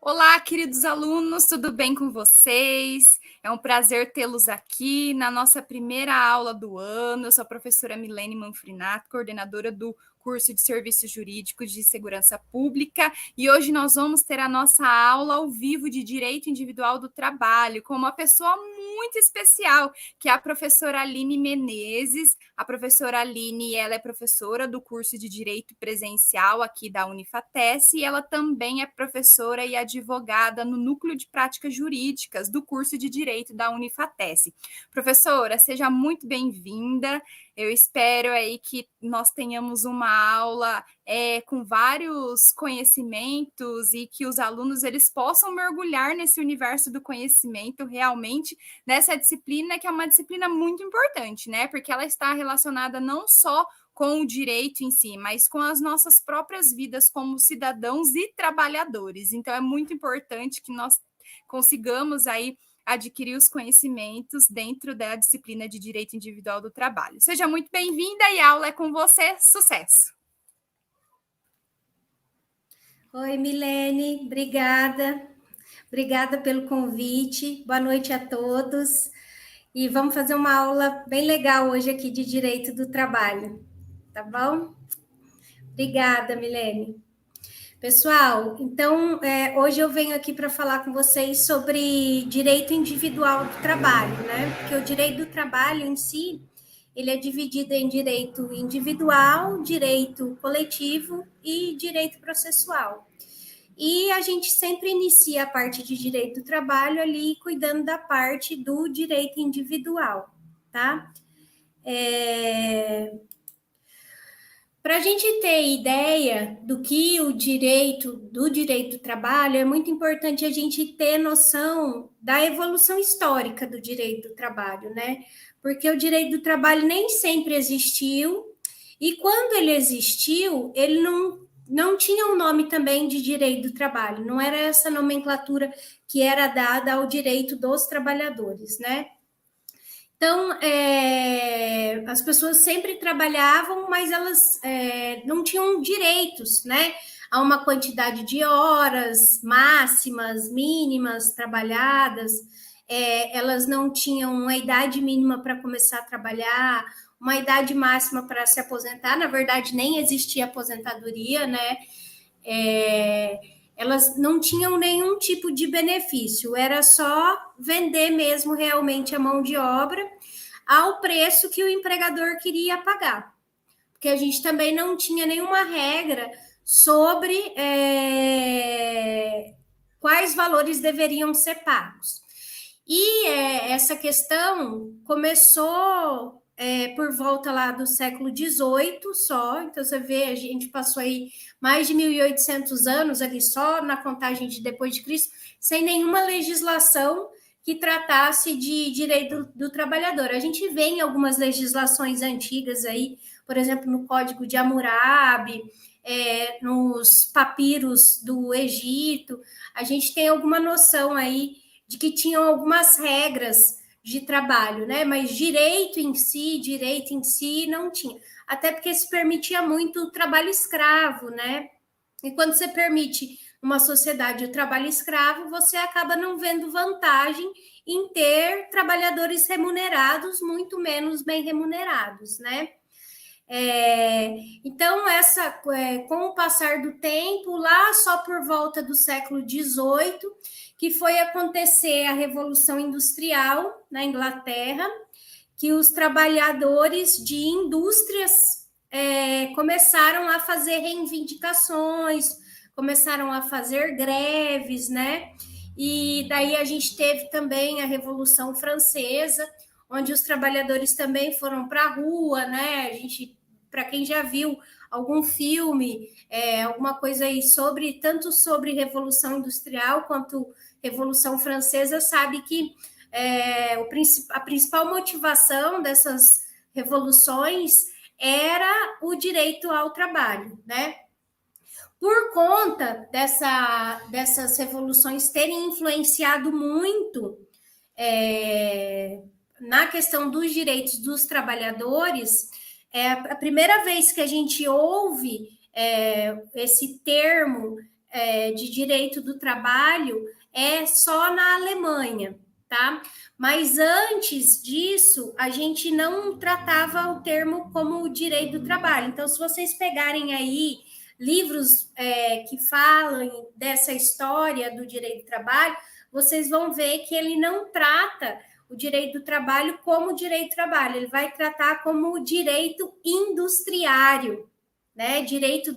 Olá, queridos alunos, tudo bem com vocês? É um prazer tê-los aqui na nossa primeira aula do ano. Eu sou a professora Milene Manfrinato, coordenadora do curso de Serviços Jurídicos de Segurança Pública, e hoje nós vamos ter a nossa aula ao vivo de Direito Individual do Trabalho com uma pessoa muito especial, que é a professora Aline Menezes. A professora Aline, ela é professora do curso de Direito Presencial aqui da Unifatesc e ela também é professora e advogada no Núcleo de Práticas Jurídicas do curso de Direito da Unifatesc. Professora, seja muito bem-vinda. Eu espero aí que nós tenhamos uma aula com vários conhecimentos e que os alunos eles possam mergulhar nesse universo do conhecimento realmente nessa disciplina, que é uma disciplina muito importante, né? Porque ela está relacionada não só com o direito em si, mas com as nossas próprias vidas como cidadãos e trabalhadores. Então, é muito importante que nós consigamos aí adquirir os conhecimentos dentro da disciplina de Direito Individual do Trabalho. Seja muito bem-vinda e a aula é com você. Sucesso! Oi, Milene, obrigada. Obrigada pelo convite. Boa noite a todos. E vamos fazer uma aula bem legal hoje aqui de Direito do Trabalho, tá bom? Obrigada, Milene. Pessoal, então, hoje eu venho aqui para falar com vocês sobre direito individual do trabalho, né? Porque o direito do trabalho em si, ele é dividido em direito individual, direito coletivo e direito processual. E a gente sempre inicia a parte de direito do trabalho ali, cuidando da parte do direito individual, tá? Para a gente ter ideia do que o direito do trabalho, é muito importante a gente ter noção da evolução histórica do direito do trabalho, né? Porque o direito do trabalho nem sempre existiu, e quando ele existiu, ele não tinha um nome também de direito do trabalho, não era essa nomenclatura que era dada ao direito dos trabalhadores, né? Então, as pessoas sempre trabalhavam, mas elas não tinham direitos, né? A uma quantidade de horas máximas, mínimas trabalhadas, elas não tinham uma idade mínima para começar a trabalhar, uma idade máxima para se aposentar, na verdade, nem existia aposentadoria, né? Elas não tinham nenhum tipo de benefício, era só vender mesmo realmente a mão de obra ao preço que o empregador queria pagar. Porque a gente também não tinha nenhuma regra sobre quais valores deveriam ser pagos. E essa questão começou por volta lá do século XVIII só, então você vê, a gente passou aí mais de 1.800 anos ali só na contagem de depois de Cristo, sem nenhuma legislação que tratasse de direito do trabalhador. A gente vê em algumas legislações antigas aí, por exemplo, no Código de Hammurabi, nos papiros do Egito, a gente tem alguma noção aí de que tinham algumas regras de trabalho, né? Mas direito em si não tinha. Até porque se permitia muito o trabalho escravo, né? E quando você permite uma sociedade o trabalho escravo, você acaba não vendo vantagem em ter trabalhadores remunerados, muito menos bem remunerados, né? Então, com o passar do tempo, lá só por volta do século XVIII, que foi acontecer a Revolução Industrial na Inglaterra, que os trabalhadores de indústrias começaram a fazer reivindicações, começaram a fazer greves, né? E daí a gente teve também a Revolução Francesa, onde os trabalhadores também foram para a rua, né? A gente, para quem já viu algum filme, alguma coisa aí tanto sobre Revolução Industrial quanto Revolução Francesa, sabe que a principal motivação dessas revoluções era o direito ao trabalho, né? Por conta dessas revoluções terem influenciado muito na questão dos direitos dos trabalhadores, a primeira vez que a gente ouve esse termo de direito do trabalho é só na Alemanha, tá? Mas antes disso, a gente não tratava o termo como direito do trabalho. Então, se vocês pegarem aí livros que falam dessa história do direito do trabalho, vocês vão ver que ele não trata o direito do trabalho como direito do trabalho, ele vai tratar como direito industriário, né? Direito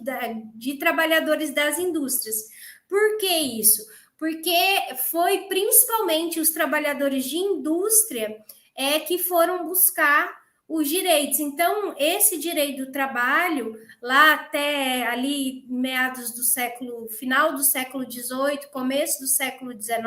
de trabalhadores das indústrias. Por que isso? Porque foi principalmente os trabalhadores de indústria que foram buscar os direitos. Então, esse direito do trabalho, lá até ali meados do final do século XVIII, começo do século XIX,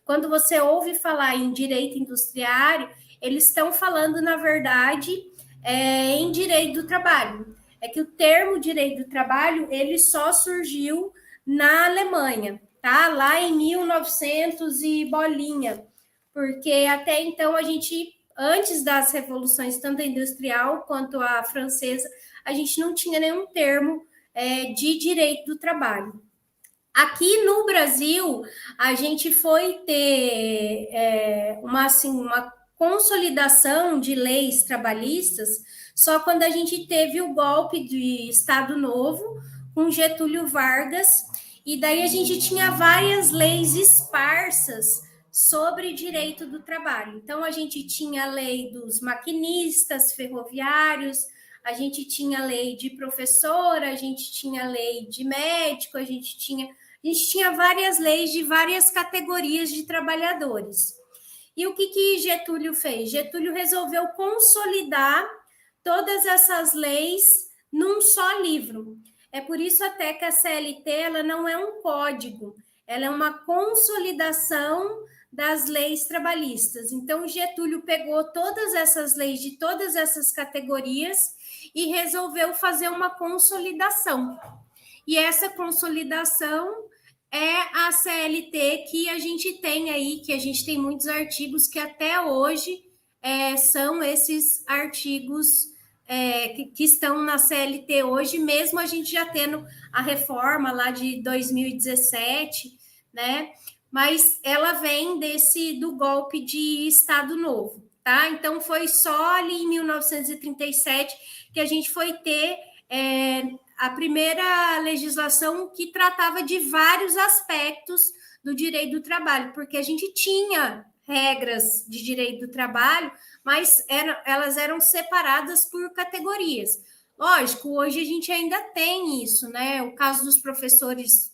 quando você ouve falar em direito industriário, eles estão falando, na verdade, em direito do trabalho. É que o termo direito do trabalho, ele só surgiu na Alemanha, tá? Lá em 1900 e bolinha, porque até então a gente, antes das revoluções, tanto a industrial quanto a francesa, a gente não tinha nenhum termo de direito do trabalho. Aqui no Brasil, a gente foi ter uma consolidação de leis trabalhistas só quando a gente teve o golpe de Estado Novo com Getúlio Vargas, e daí a gente tinha várias leis esparsas sobre direito do trabalho. Então, a gente tinha a lei dos maquinistas ferroviários, a gente tinha a lei de professor, a gente tinha a lei de médico, a gente tinha várias leis de várias categorias de trabalhadores. E o que Getúlio fez? Getúlio resolveu consolidar todas essas leis num só livro. É por isso até que a CLT ela não é um código, ela é uma consolidação das leis trabalhistas. Então, Getúlio pegou todas essas leis de todas essas categorias e resolveu fazer uma consolidação. E essa consolidação é a CLT que a gente tem aí, que a gente tem muitos artigos que até hoje são esses artigos que estão na CLT hoje, mesmo a gente já tendo a reforma lá de 2017, né? Mas ela vem do golpe de Estado Novo, tá? Então, foi só ali em 1937 que a gente foi ter a primeira legislação que tratava de vários aspectos do direito do trabalho, porque a gente tinha regras de direito do trabalho, mas elas eram separadas por categorias. Lógico, hoje a gente ainda tem isso, né? O caso dos professores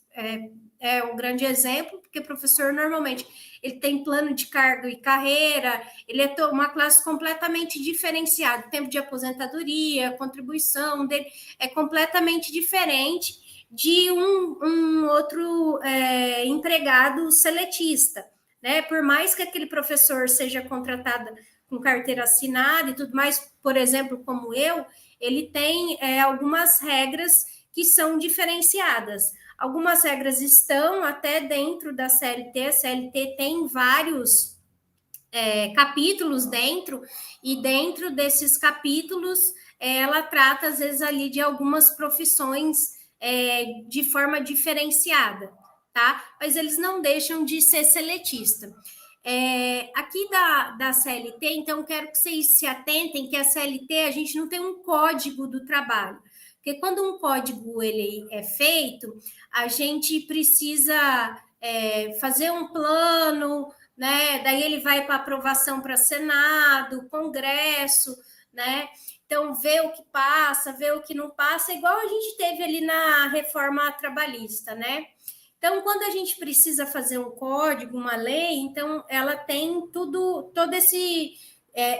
é um grande exemplo, porque professor normalmente ele tem plano de cargo e carreira, ele é uma classe completamente diferenciada, tempo de aposentadoria, contribuição dele é completamente diferente de um outro empregado seletista, né? Por mais que aquele professor seja contratado com carteira assinada e tudo mais, por exemplo, como ele tem algumas regras que são diferenciadas. Algumas regras estão até dentro da CLT, a CLT tem vários capítulos dentro, e dentro desses capítulos ela trata, às vezes, ali de algumas profissões de forma diferenciada, tá? Mas eles não deixam de ser seletista. Aqui da CLT, então, quero que vocês se atentem que a CLT, a gente não tem um código do trabalho, porque quando um código ele é feito, a gente precisa fazer um plano, né? Daí ele vai para aprovação para Senado, Congresso, né? Então, ver o que passa, ver o que não passa, igual a gente teve ali na reforma trabalhista, né? Então, quando a gente precisa fazer um código, uma lei, então ela tem todos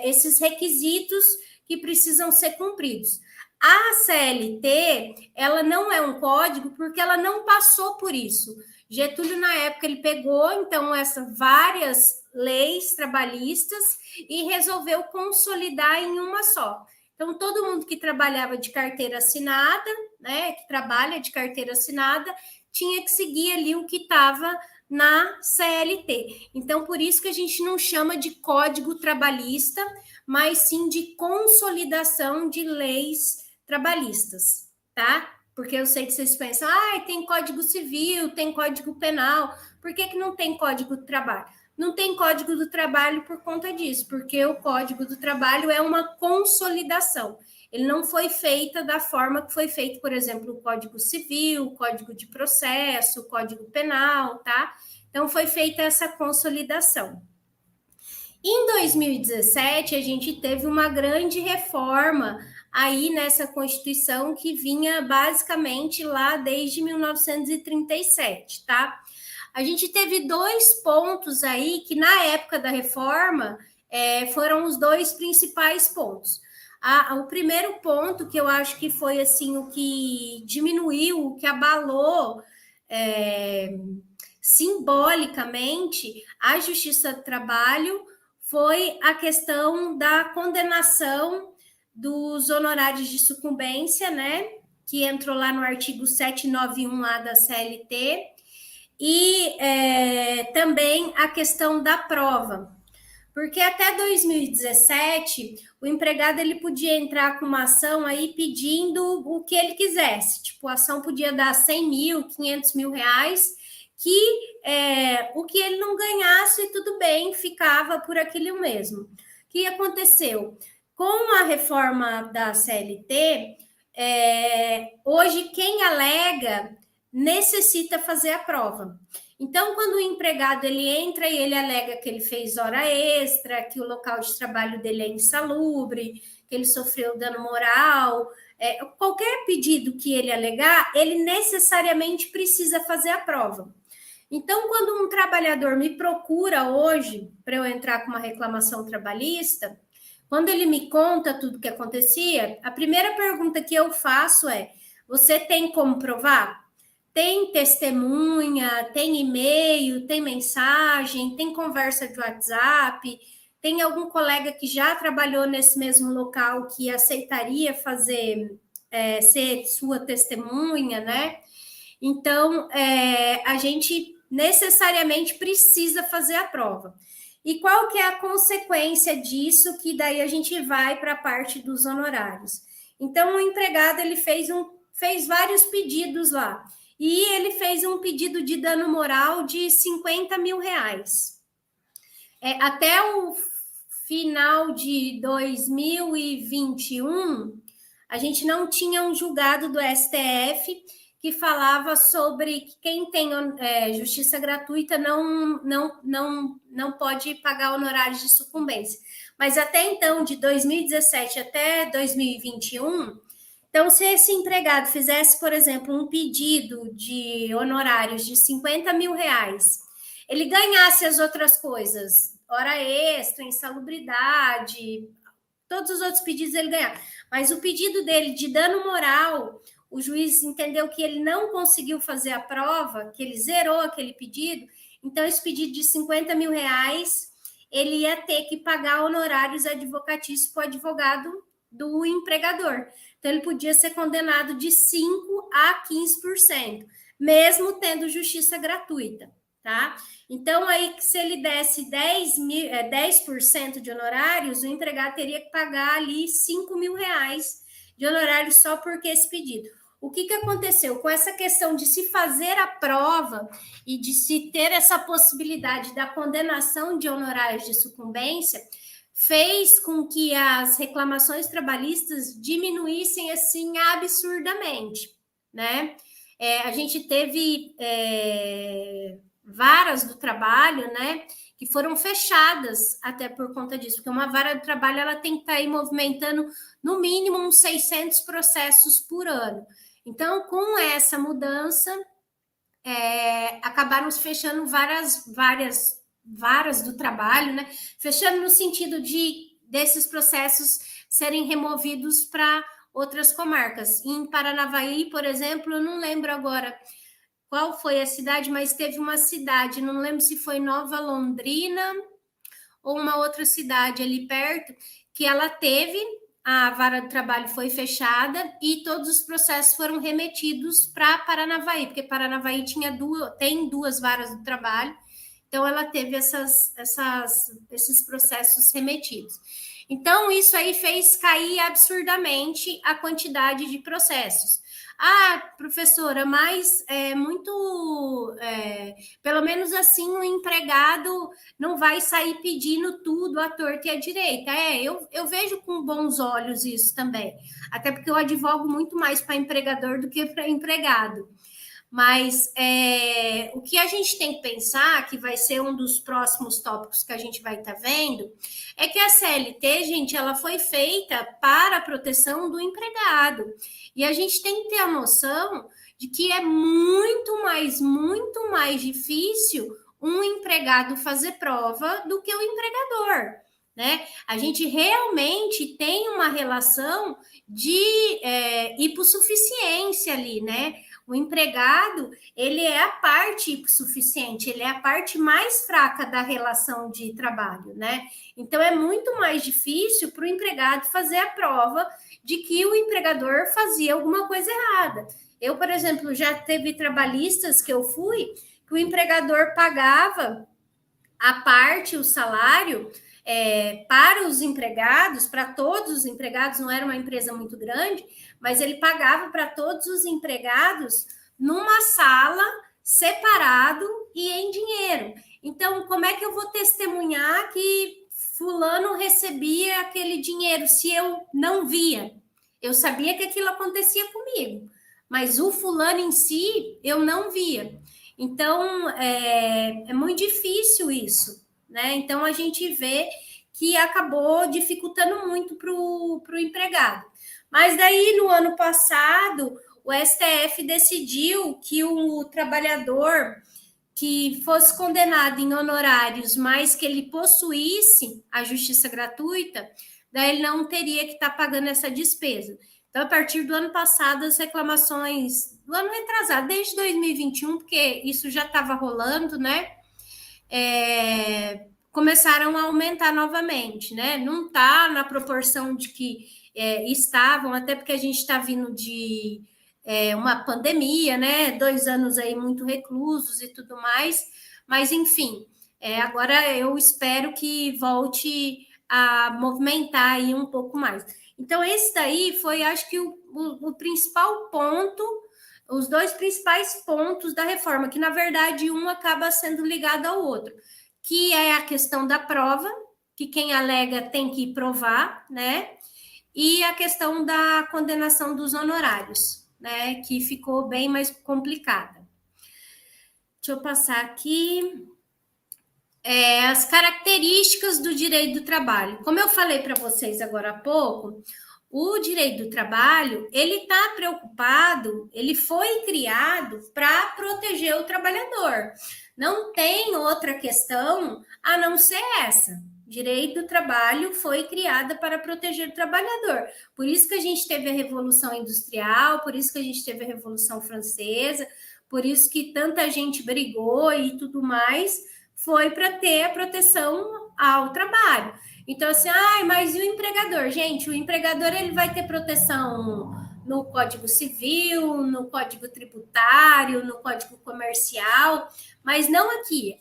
esses requisitos que precisam ser cumpridos. A CLT, ela não é um código porque ela não passou por isso. Getúlio, na época, ele pegou, então, essas várias leis trabalhistas e resolveu consolidar em uma só. Então, todo mundo que trabalhava de carteira assinada, né, que trabalha de carteira assinada, tinha que seguir ali o que estava na CLT. Então, por isso que a gente não chama de código trabalhista, mas sim de consolidação de leis trabalhistas, tá? Porque eu sei que vocês pensam, tem Código Civil, tem Código Penal, por que não tem Código do Trabalho? Não tem Código do Trabalho por conta disso, porque o Código do Trabalho é uma consolidação. Ele não foi feito da forma que foi feito, por exemplo, o Código Civil, o Código de Processo, o Código Penal, tá? Então, foi feita essa consolidação. Em 2017, a gente teve uma grande reforma aí nessa Constituição que vinha basicamente lá desde 1937, tá? A gente teve 2 pontos aí que na época da reforma foram os 2 principais pontos. O primeiro ponto que eu acho que foi assim o que diminuiu, o que abalou simbolicamente a Justiça do Trabalho foi a questão da condenação dos honorários de sucumbência, né? Que entrou lá no artigo 791A da CLT, e também a questão da prova. Porque até 2017, o empregado ele podia entrar com uma ação aí pedindo o que ele quisesse. Tipo, a ação podia dar 100 mil, 500 mil reais, que o que ele não ganhasse, tudo bem, ficava por aquilo mesmo. O que aconteceu? Com a reforma da CLT, hoje quem alega necessita fazer a prova. Então, quando o empregado ele entra e ele alega que ele fez hora extra, que o local de trabalho dele é insalubre, que ele sofreu dano moral, qualquer pedido que ele alegar, ele necessariamente precisa fazer a prova. Então, quando um trabalhador me procura hoje para eu entrar com uma reclamação trabalhista, quando ele me conta tudo o que acontecia, a primeira pergunta que eu faço é: você tem como provar? Tem testemunha, tem e-mail, tem mensagem, tem conversa de WhatsApp, tem algum colega que já trabalhou nesse mesmo local que aceitaria fazer, ser sua testemunha, né? Então, a gente necessariamente precisa fazer a prova. E qual que é a consequência disso, que daí a gente vai para a parte dos honorários? Então, o empregado ele fez vários pedidos lá, e ele fez um pedido de dano moral de 50 mil reais. Até o final de 2021, a gente não tinha um julgado do STF que falava sobre que quem tem justiça gratuita não pode pagar honorários de sucumbência. Mas até então, de 2017 até 2021, então, se esse empregado fizesse, por exemplo, um pedido de honorários de 50 mil reais, ele ganhasse as outras coisas, hora extra, insalubridade, todos os outros pedidos ele ganhava. Mas o pedido dele de dano moral, o juiz entendeu que ele não conseguiu fazer a prova, que ele zerou aquele pedido, então esse pedido de 50 mil reais, ele ia ter que pagar honorários advocatícios para o advogado do empregador. Então, ele podia ser condenado de 5% a 15%, mesmo tendo justiça gratuita, tá? Então, aí, se ele desse 10% de honorários, o empregado teria que pagar ali 5 mil reais de honorários só porque esse pedido. O que aconteceu? Com essa questão de se fazer a prova e de se ter essa possibilidade da condenação de honorários de sucumbência, fez com que as reclamações trabalhistas diminuíssem assim absurdamente, né? A gente teve varas do trabalho, né, que foram fechadas até por conta disso, porque uma vara do trabalho ela tem que estar aí movimentando no mínimo uns 600 processos por ano. Então, com essa mudança, acabaram se fechando várias varas do trabalho, né? Fechando no sentido desses processos serem removidos para outras comarcas. Em Paranavaí, por exemplo, eu não lembro agora qual foi a cidade, mas teve uma cidade, não lembro se foi Nova Londrina ou uma outra cidade ali perto, que ela teve, a vara do trabalho foi fechada e todos os processos foram remetidos para Paranavaí, porque Paranavaí tem 2 varas do trabalho, então ela teve esses processos remetidos. Então, isso aí fez cair absurdamente a quantidade de processos. Ah, professora, mas pelo menos assim o empregado não vai sair pedindo tudo à torta e à direita. Eu vejo com bons olhos isso também, até porque eu advogo muito mais para empregador do que para empregado. Mas o que a gente tem que pensar, que vai ser um dos próximos tópicos que a gente vai estar vendo, é que a CLT, gente, ela foi feita para a proteção do empregado. E a gente tem que ter a noção de que é muito mais difícil um empregado fazer prova do que o empregador. Né? A gente realmente tem uma relação de hipossuficiência ali, né? O empregado, ele é a parte suficiente, ele é a parte mais fraca da relação de trabalho, né? Então, é muito mais difícil para o empregado fazer a prova de que o empregador fazia alguma coisa errada. Eu, por exemplo, já teve trabalhistas que eu fui, que o empregador pagava a parte, o salário, para os empregados, para todos os empregados, não era uma empresa muito grande, mas ele pagava para todos os empregados numa sala, separado e em dinheiro. Então, como é que eu vou testemunhar que fulano recebia aquele dinheiro se eu não via? Eu sabia que aquilo acontecia comigo, mas o fulano em si, eu não via. Então, é muito difícil isso. Né? Então, a gente vê que acabou dificultando muito para o empregado. Mas daí, no ano passado, o STF decidiu que o trabalhador que fosse condenado em honorários, mas que ele possuísse a justiça gratuita, daí ele não teria que estar pagando essa despesa. Então, a partir do ano passado, as reclamações do ano retrasado, desde 2021, porque isso já estava rolando, né? Começaram a aumentar novamente, né? Não está na proporção de que estavam, até porque a gente está vindo de uma pandemia, né? 2 anos aí muito reclusos e tudo mais, mas enfim, agora eu espero que volte a movimentar aí um pouco mais. Então, esse daí foi, acho que, o principal ponto, os 2 principais pontos da reforma, que na verdade um acaba sendo ligado ao outro, que é a questão da prova, que quem alega tem que provar, né? E a questão da condenação dos honorários, né? Que ficou bem mais complicada. Deixa eu passar aqui. As características do direito do trabalho. Como eu falei para vocês agora há pouco, o direito do trabalho, ele está preocupado, ele foi criado para proteger o trabalhador. Não tem outra questão a não ser essa. O direito do trabalho foi criado para proteger o trabalhador. Por isso que a gente teve a Revolução Industrial, por isso que a gente teve a Revolução Francesa, por isso que tanta gente brigou e tudo mais, foi para ter a proteção ao trabalho. Então, assim, mas e o empregador? Gente, o empregador ele vai ter proteção no Código Civil, no Código Tributário, no Código Comercial, mas não aqui.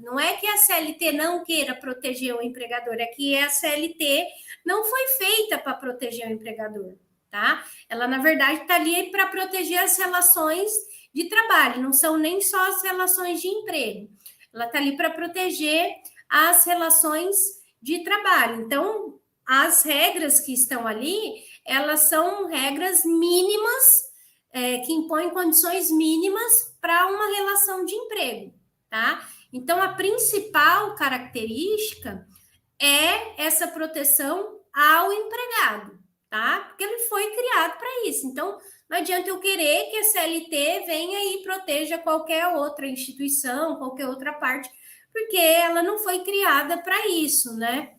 Não é que a CLT não queira proteger o empregador, é que a CLT não foi feita para proteger o empregador, tá? Ela, na verdade, está ali para proteger as relações de trabalho, não são nem só as relações de emprego. Ela está ali para proteger as relações de trabalho. Então, as regras que estão ali, elas são regras mínimas, que impõem condições mínimas para uma relação de emprego, tá? Então, a principal característica é essa proteção ao empregado, tá? Porque ele foi criado para isso. Então, não adianta eu querer que a CLT venha e proteja qualquer outra instituição, qualquer outra parte, porque ela não foi criada para isso, né?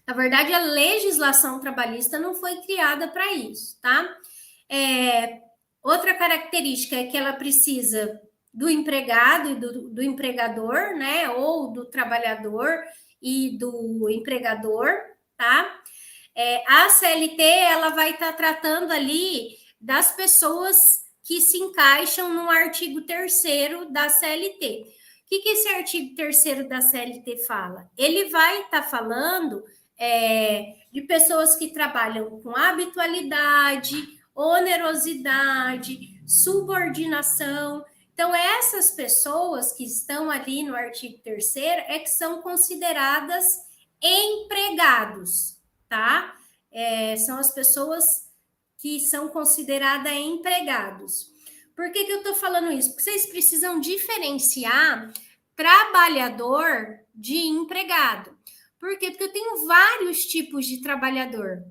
Na verdade, a legislação trabalhista não foi criada para isso, tá? Outra característica é que ela precisa do empregado e do empregador, né? Ou do trabalhador e do empregador, tá? A CLT, ela vai estar tratando ali das pessoas que se encaixam no artigo 3º da CLT. O que esse artigo 3º da CLT fala? Ele vai estar falando de pessoas que trabalham com habitualidade onerosidade, subordinação. Então, essas pessoas que estão ali no artigo 3º é que são consideradas empregados, tá? São as pessoas que são consideradas empregados. Por que eu estou falando isso? Porque vocês precisam diferenciar trabalhador de empregado. Por quê? Porque eu tenho vários tipos de trabalhador,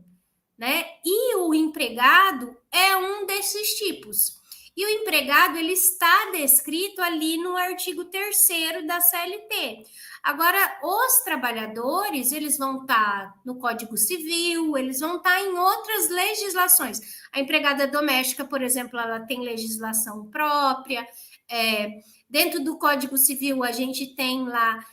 né? E o empregado é um desses tipos. E o empregado, ele está descrito ali no artigo 3º da CLT. Agora, os trabalhadores, eles vão estar no Código Civil, eles vão estar em outras legislações. A empregada doméstica, por exemplo, ela tem legislação própria. Dentro do Código Civil, a gente tem lá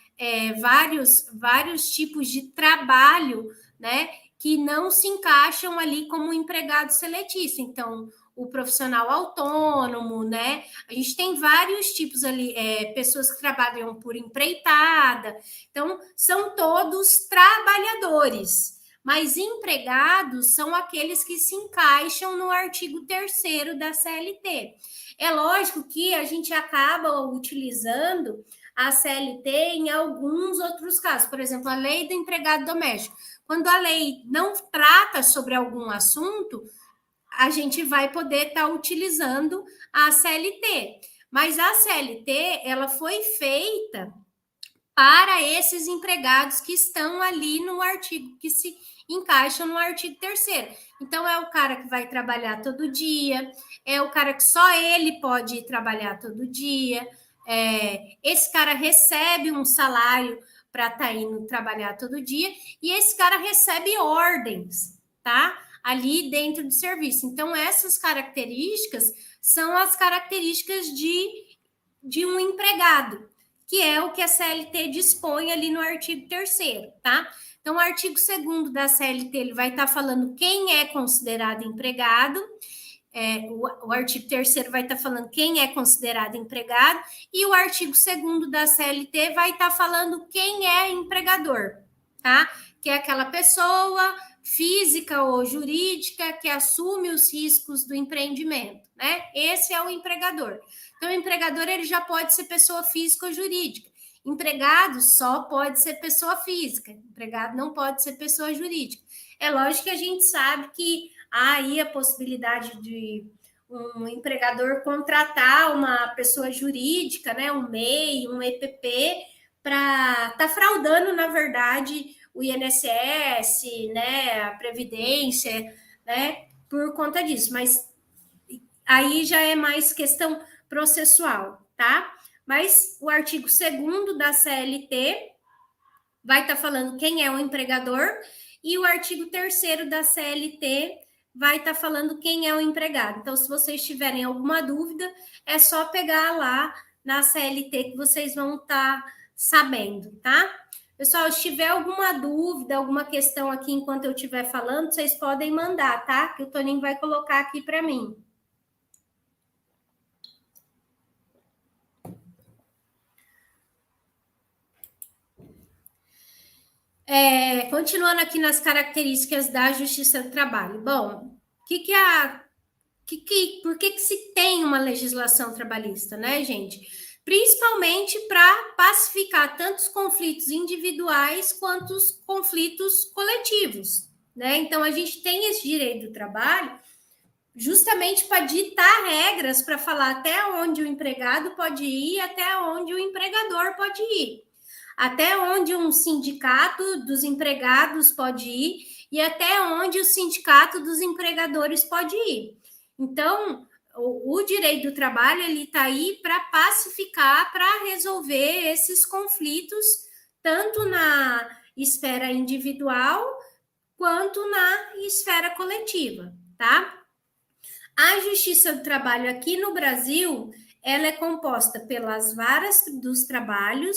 vários tipos de trabalho, né, que não se encaixam ali como empregado seletista. Então, o profissional autônomo, né? A gente tem vários tipos ali, pessoas que trabalham por empreitada. Então, são todos trabalhadores. Mas empregados são aqueles que se encaixam no artigo 3º da CLT. É lógico que a gente acaba utilizando a CLT em alguns outros casos. Por exemplo, a lei do empregado doméstico. Quando a lei não trata sobre algum assunto, a gente vai poder estar utilizando a CLT. Mas a CLT, ela foi feita para esses empregados que estão ali no artigo, que se encaixam no artigo 3º. Então, é o cara que vai trabalhar todo dia, é o cara que só ele pode ir trabalhar todo dia, esse cara recebe um salário para estar indo trabalhar todo dia, e esse cara recebe ordens, tá? Ali dentro do serviço. Então, essas características são as características de um empregado, que é o que a CLT dispõe ali no artigo 3º, tá? Então, o artigo 2º da CLT, ele vai estar falando quem é considerado empregado, o artigo 3º vai estar falando quem é considerado empregado, e o artigo 2º da CLT vai estar falando quem é empregador, tá? Que é aquela pessoa física ou jurídica que assume os riscos do empreendimento, né? Esse é o empregador. Então, o empregador, ele já pode ser pessoa física ou jurídica. Empregado só pode ser pessoa física. Empregado não pode ser pessoa jurídica. É lógico que a gente sabe que há aí a possibilidade de um empregador contratar uma pessoa jurídica, né? Um MEI, um EPP, para estar fraudando, na verdade, o INSS, né, a Previdência, né, por conta disso. Mas aí já é mais questão processual, tá? Mas o artigo 2º da CLT vai estar falando quem é o empregador, e o artigo 3º da CLT vai estar falando quem é o empregado. Então, se vocês tiverem alguma dúvida, é só pegar lá na CLT que vocês vão estar sabendo, tá? Pessoal, se tiver alguma dúvida, alguma questão aqui enquanto eu estiver falando, vocês podem mandar, tá? Que o Toninho vai colocar aqui para mim. Continuando aqui nas características da Justiça do Trabalho. Bom, por que se tem uma legislação trabalhista, né, gente? Principalmente para pacificar tanto os conflitos individuais quanto os conflitos coletivos, né? Então, a gente tem esse direito do trabalho justamente para ditar regras para falar até onde o empregado pode ir, até onde o empregador pode ir, até onde um sindicato dos empregados pode ir e até onde o sindicato dos empregadores pode ir. Então, o direito do trabalho, ele está aí para pacificar, para resolver esses conflitos, tanto na esfera individual quanto na esfera coletiva, tá? A Justiça do Trabalho aqui no Brasil, ela é composta pelas varas dos trabalhos,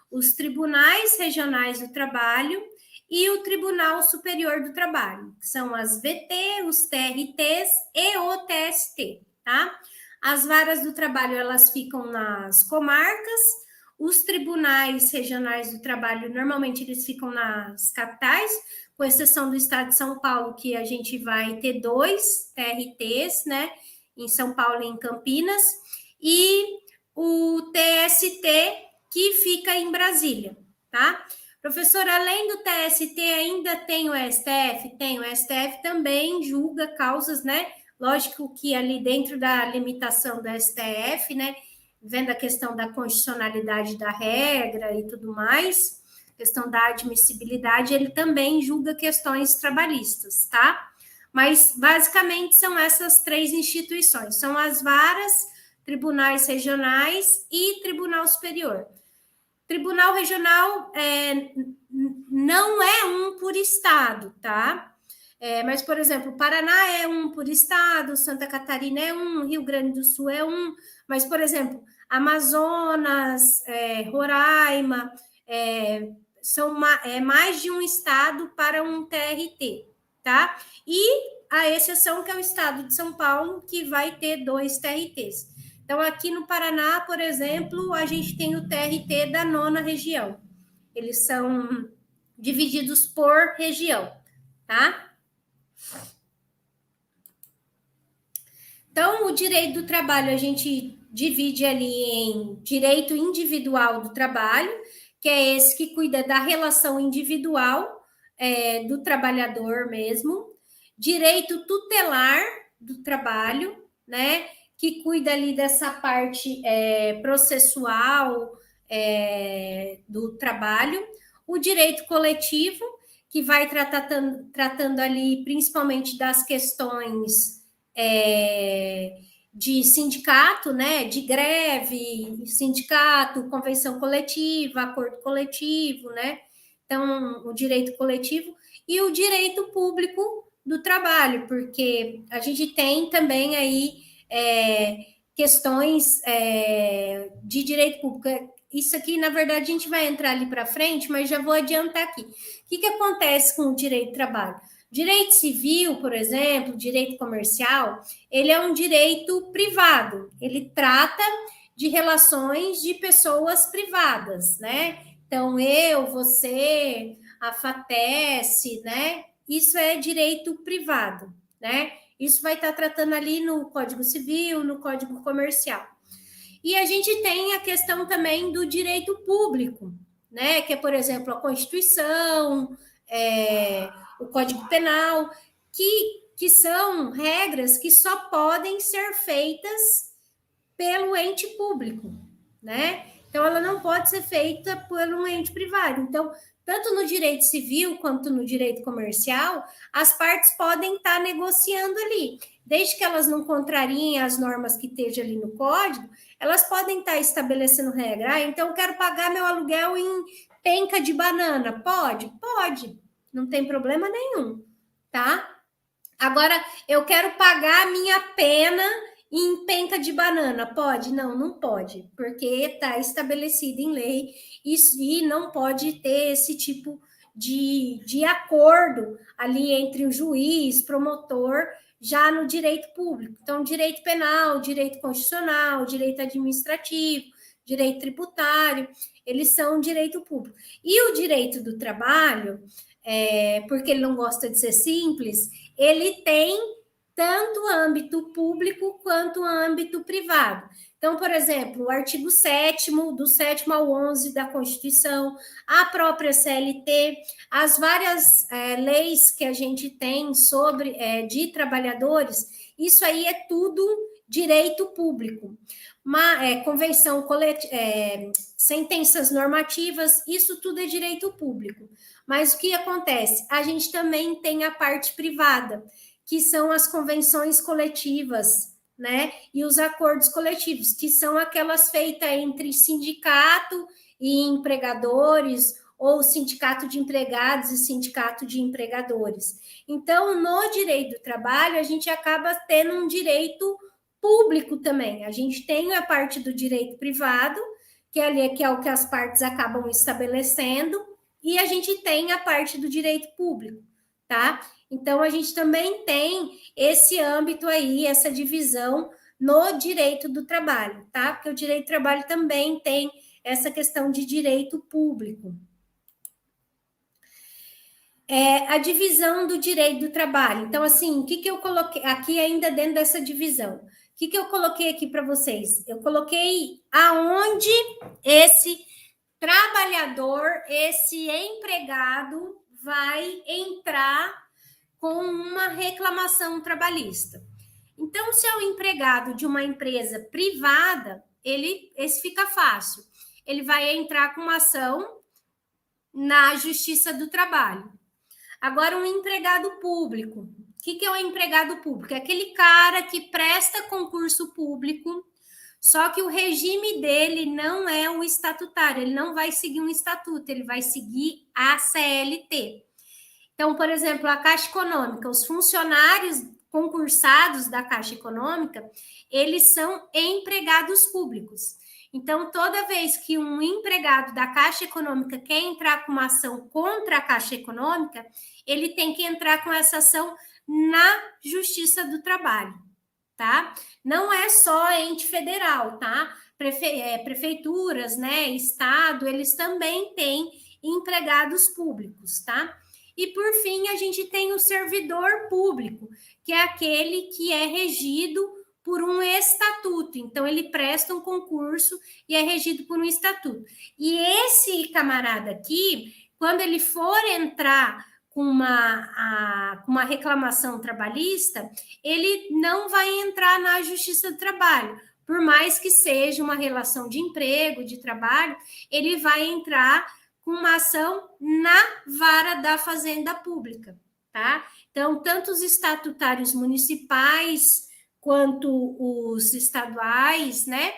os tribunais regionais do trabalho e o Tribunal Superior do Trabalho, que são as VT, os TRTs e o TST, tá? As varas do trabalho, elas ficam nas comarcas, os tribunais regionais do trabalho, normalmente eles ficam nas capitais. com exceção do estado de São Paulo, que a gente vai ter 2 TRTs, né? Em São Paulo e em Campinas, e o TST, que fica em Brasília, tá? Professor, além do TST, ainda tem o STF? Tem, o STF também julga causas, né? Lógico que ali dentro da limitação do STF, né? Vendo a questão da constitucionalidade da regra e tudo mais, questão da admissibilidade, ele também julga questões trabalhistas, tá? Mas, basicamente, são essas 3 instituições. São as varas, tribunais regionais e Tribunal Superior. Tribunal Regional não é um por estado, tá? Mas, por exemplo, Paraná é um por estado, Santa Catarina é um, Rio Grande do Sul é um, mas, por exemplo, Amazonas, Roraima, são mais de um estado para um TRT, tá? E a exceção que é o estado de São Paulo, que vai ter 2 TRTs. Então, aqui no Paraná, por exemplo, a gente tem o TRT da 9ª região. Eles são divididos por região, tá? Então, o direito do trabalho a gente divide ali em direito individual do trabalho, que é esse que cuida da relação individual do trabalhador mesmo, direito tutelar do trabalho, né? Que cuida ali dessa parte processual do trabalho, o direito coletivo, que vai tratando ali principalmente das questões de sindicato, né, de greve, sindicato, convenção coletiva, acordo coletivo, né, então o direito coletivo e o direito público do trabalho, porque a gente tem também aí questões de direito público. Isso aqui, na verdade, a gente vai entrar ali para frente, mas já vou adiantar aqui. O que acontece com o direito do trabalho? Direito civil, por exemplo, direito comercial, ele é um direito privado. Ele trata de relações de pessoas privadas, né? Então, eu, você, a FATES, né? Isso é direito privado, né? Isso vai estar tratando ali no Código Civil, no Código Comercial. E a gente tem a questão também do direito público, né? Que é, por exemplo, a Constituição, o Código Penal, que são regras que só podem ser feitas pelo ente público, né? Então, ela não pode ser feita por um ente privado. Então, tanto no direito civil quanto no direito comercial, as partes podem estar negociando ali. Desde que elas não contrariem as normas que estejam ali no código, elas podem estar estabelecendo regra. Então, eu quero pagar meu aluguel em penca de banana. Pode? Pode. Não tem problema nenhum, tá? Agora, eu quero pagar a minha pena em penca de banana. Pode? Não, não pode, porque está estabelecido em lei e não pode ter esse tipo de acordo ali entre o juiz, promotor, já no direito público. Então, direito penal, direito constitucional, direito administrativo, direito tributário, eles são direito público. E o direito do trabalho, porque ele não gosta de ser simples, ele tem tanto âmbito público quanto âmbito privado. Então, por exemplo, o artigo 7º, do 7º ao 11 da Constituição, a própria CLT, as várias leis que a gente tem sobre de trabalhadores, isso aí é tudo direito público. Convenção coletiva, sentenças normativas, isso tudo é direito público. Mas o que acontece? A gente também tem a parte privada, que são as convenções coletivas, né? E os acordos coletivos, que são aquelas feitas entre sindicato e empregadores, ou sindicato de empregados e sindicato de empregadores. Então, no direito do trabalho, a gente acaba tendo um direito público também. A gente tem a parte do direito privado, que é o que as partes acabam estabelecendo, e a gente tem a parte do direito público, tá? Então, a gente também tem esse âmbito aí, essa divisão no direito do trabalho, tá? Porque o direito do trabalho também tem essa questão de direito público. A divisão do direito do trabalho. Então, assim, o que eu coloquei aqui ainda dentro dessa divisão? O que eu coloquei aqui para vocês? Eu coloquei aonde esse trabalhador, esse empregado vai entrar com uma reclamação trabalhista. Então, se é um empregado de uma empresa privada, esse fica fácil. Ele vai entrar com uma ação na Justiça do Trabalho. Agora, um empregado público. O que é um empregado público? É aquele cara que presta concurso público, só que o regime dele não é o estatutário, ele não vai seguir um estatuto, ele vai seguir a CLT. Então, por exemplo, a Caixa Econômica, os funcionários concursados da Caixa Econômica, eles são empregados públicos. Então, toda vez que um empregado da Caixa Econômica quer entrar com uma ação contra a Caixa Econômica, ele tem que entrar com essa ação na Justiça do Trabalho, tá? Não é só ente federal, tá? Prefeituras, né, estado, eles também têm empregados públicos, tá? E, por fim, a gente tem o servidor público, que é aquele que é regido por um estatuto. Então, ele presta um concurso e é regido por um estatuto. E esse camarada aqui, quando ele for entrar com uma reclamação trabalhista, ele não vai entrar na Justiça do Trabalho. Por mais que seja uma relação de emprego, de trabalho, ele vai entrar com uma ação na vara da Fazenda Pública, tá? Então, tanto os estatutários municipais quanto os estaduais, né?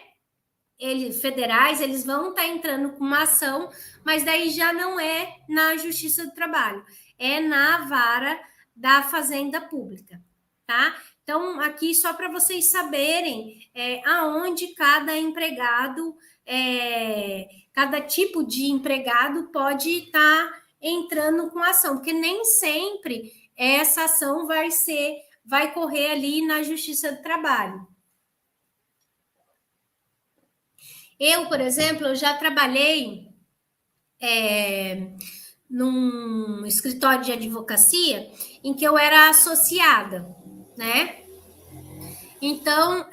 Federais, eles vão estar entrando com uma ação, mas daí já não é na Justiça do Trabalho, é na vara da Fazenda Pública, tá? Então, aqui só para vocês saberem aonde cada empregado, cada tipo de empregado pode estar entrando com ação, porque nem sempre essa ação vai correr ali na Justiça do Trabalho. Eu, por exemplo, eu já trabalhei num escritório de advocacia em que eu era associada, né? Então,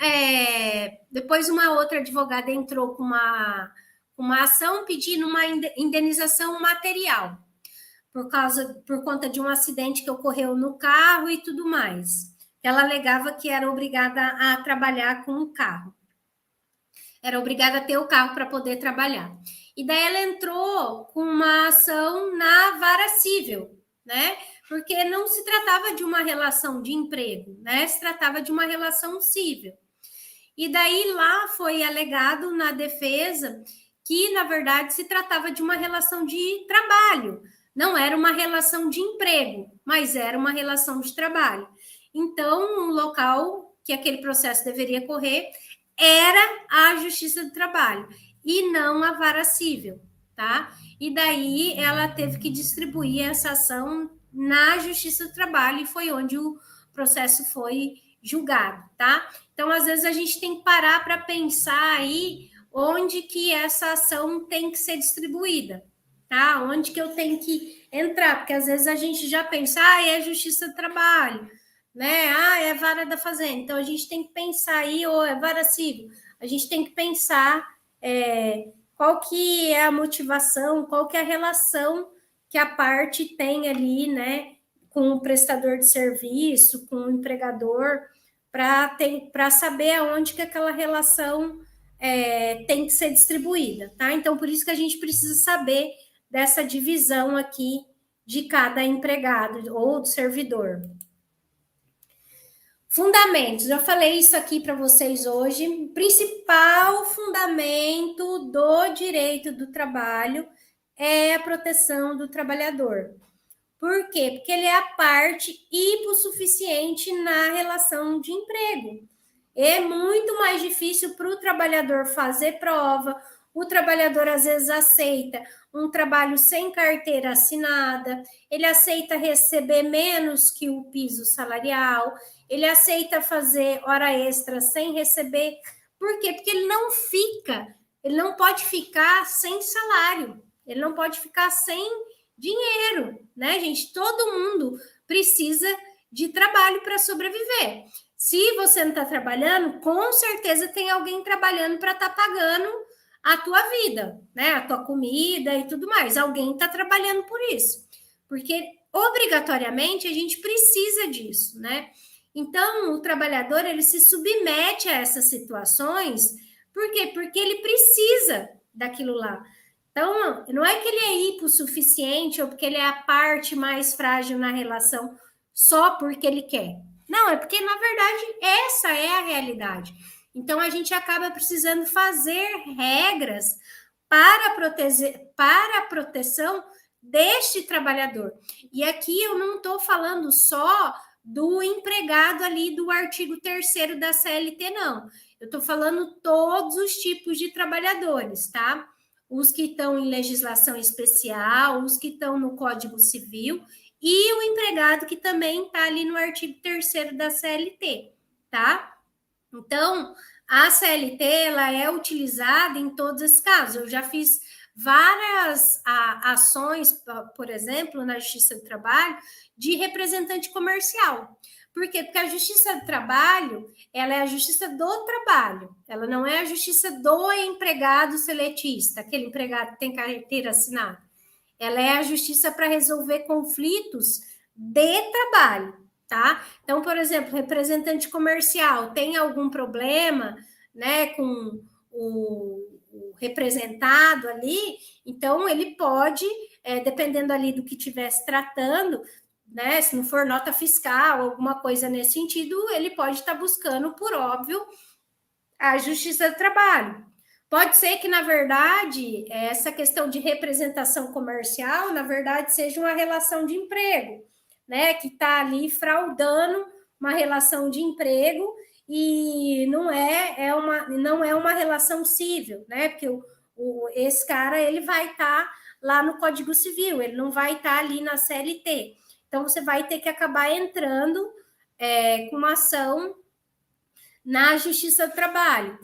depois uma outra advogada entrou com uma ação pedindo uma indenização material por conta de um acidente que ocorreu no carro e tudo mais. Ela alegava que era obrigada a trabalhar com o carro. Era obrigada a ter o carro para poder trabalhar. E daí ela entrou com uma ação na vara civil, né? Porque não se tratava de uma relação de emprego, né? Se tratava de uma relação civil. E daí lá foi alegado na defesa que, na verdade, se tratava de uma relação de trabalho. Não era uma relação de emprego, mas era uma relação de trabalho. Então, o local que aquele processo deveria correr era a Justiça do Trabalho e não a vara civil, tá? E daí ela teve que distribuir essa ação na Justiça do Trabalho e foi onde o processo foi julgado, tá? Então, às vezes, a gente tem que parar para pensar aí onde que essa ação tem que ser distribuída, tá? Onde que eu tenho que entrar, porque às vezes a gente já pensa, é Justiça do Trabalho, né? É vara da Fazenda. Então, a gente tem que pensar aí, ou é vara civil. A gente tem que pensar qual que é a motivação, qual que é a relação que a parte tem ali, né, com o prestador de serviço, com o empregador, para saber aonde que aquela relação tem que ser distribuída, tá? Então, por isso que a gente precisa saber dessa divisão aqui de cada empregado ou do servidor. Fundamentos, já falei isso aqui para vocês hoje. O principal fundamento do direito do trabalho é a proteção do trabalhador. Por quê? Porque ele é a parte hipossuficiente na relação de emprego. É muito mais difícil para o trabalhador fazer prova, o trabalhador às vezes aceita um trabalho sem carteira assinada, ele aceita receber menos que o piso salarial, ele aceita fazer hora extra sem receber. Por quê? Porque ele não pode ficar sem salário, ele não pode ficar sem Dinheiro, né, gente? Todo mundo precisa de trabalho para sobreviver. Se você não está trabalhando, com certeza tem alguém trabalhando para estar pagando a tua vida, né? A tua comida e tudo mais. Alguém está trabalhando por isso. Porque obrigatoriamente a gente precisa disso, né? Então, o trabalhador, ele se submete a essas situações, por quê? Porque ele precisa daquilo lá. Então, não é que ele é hipossuficiente ou porque ele é a parte mais frágil na relação só porque ele quer. Não, é porque, na verdade, essa é a realidade. Então, a gente acaba precisando fazer regras para a proteção deste trabalhador. E aqui eu não estou falando só do empregado ali do artigo 3º da CLT, não. Eu estou falando todos os tipos de trabalhadores, tá? Os que estão em legislação especial, os que estão no Código Civil e o empregado que também está ali no artigo 3º da CLT, tá? Então, a CLT, ela é utilizada em todos esses casos. Eu já fiz várias ações, por exemplo, na Justiça do Trabalho, de representante comercial. Por quê? Porque a Justiça do Trabalho, ela é a Justiça do Trabalho, ela não é a Justiça do empregado seletista, aquele empregado que tem carteira assinada. Ela é a Justiça para resolver conflitos de trabalho, tá? Então, por exemplo, representante comercial tem algum problema, né, com o representado ali, então ele pode, dependendo ali do que estivesse tratando, né, se não for nota fiscal, alguma coisa nesse sentido, ele pode estar buscando, por óbvio, a Justiça do Trabalho. Pode ser que, na verdade, essa questão de representação comercial, na verdade, seja uma relação de emprego, né, que está ali fraudando uma relação de emprego e não é uma relação civil, né, porque esse cara, ele vai estar lá no Código Civil, ele não vai estar ali na CLT. Então, você vai ter que acabar entrando com uma ação na Justiça do Trabalho.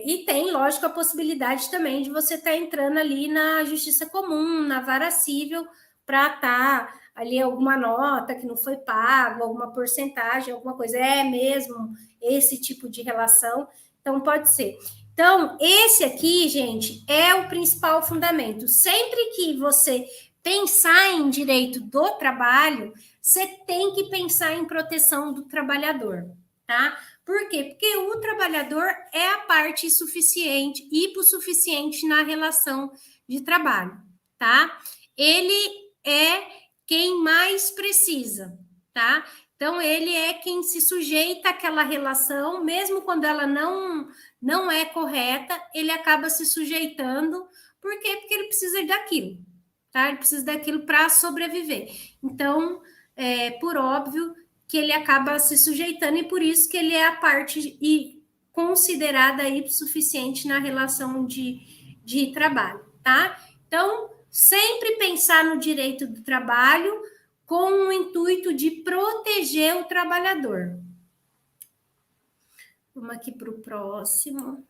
E tem, lógico, a possibilidade também de você estar entrando ali na Justiça Comum, na Vara Civil, para estar ali alguma nota que não foi pago, alguma porcentagem, alguma coisa. É mesmo esse tipo de relação. Então, pode ser. Então, esse aqui, gente, é o principal fundamento. Sempre que você pensar em direito do trabalho, você tem que pensar em proteção do trabalhador, tá? Por quê? Porque o trabalhador é a parte suficiente, hipossuficiente na relação de trabalho, tá? Ele é quem mais precisa, tá? Então, ele é quem se sujeita àquela relação, mesmo quando ela não é correta, ele acaba se sujeitando. Por quê? Porque ele precisa daquilo, tá? Ele precisa daquilo para sobreviver. Então, por óbvio, que ele acaba se sujeitando e por isso que ele é a parte considerada hipossuficiente na relação de trabalho, tá? Então, sempre pensar no direito do trabalho com o intuito de proteger o trabalhador. Vamos aqui para o próximo.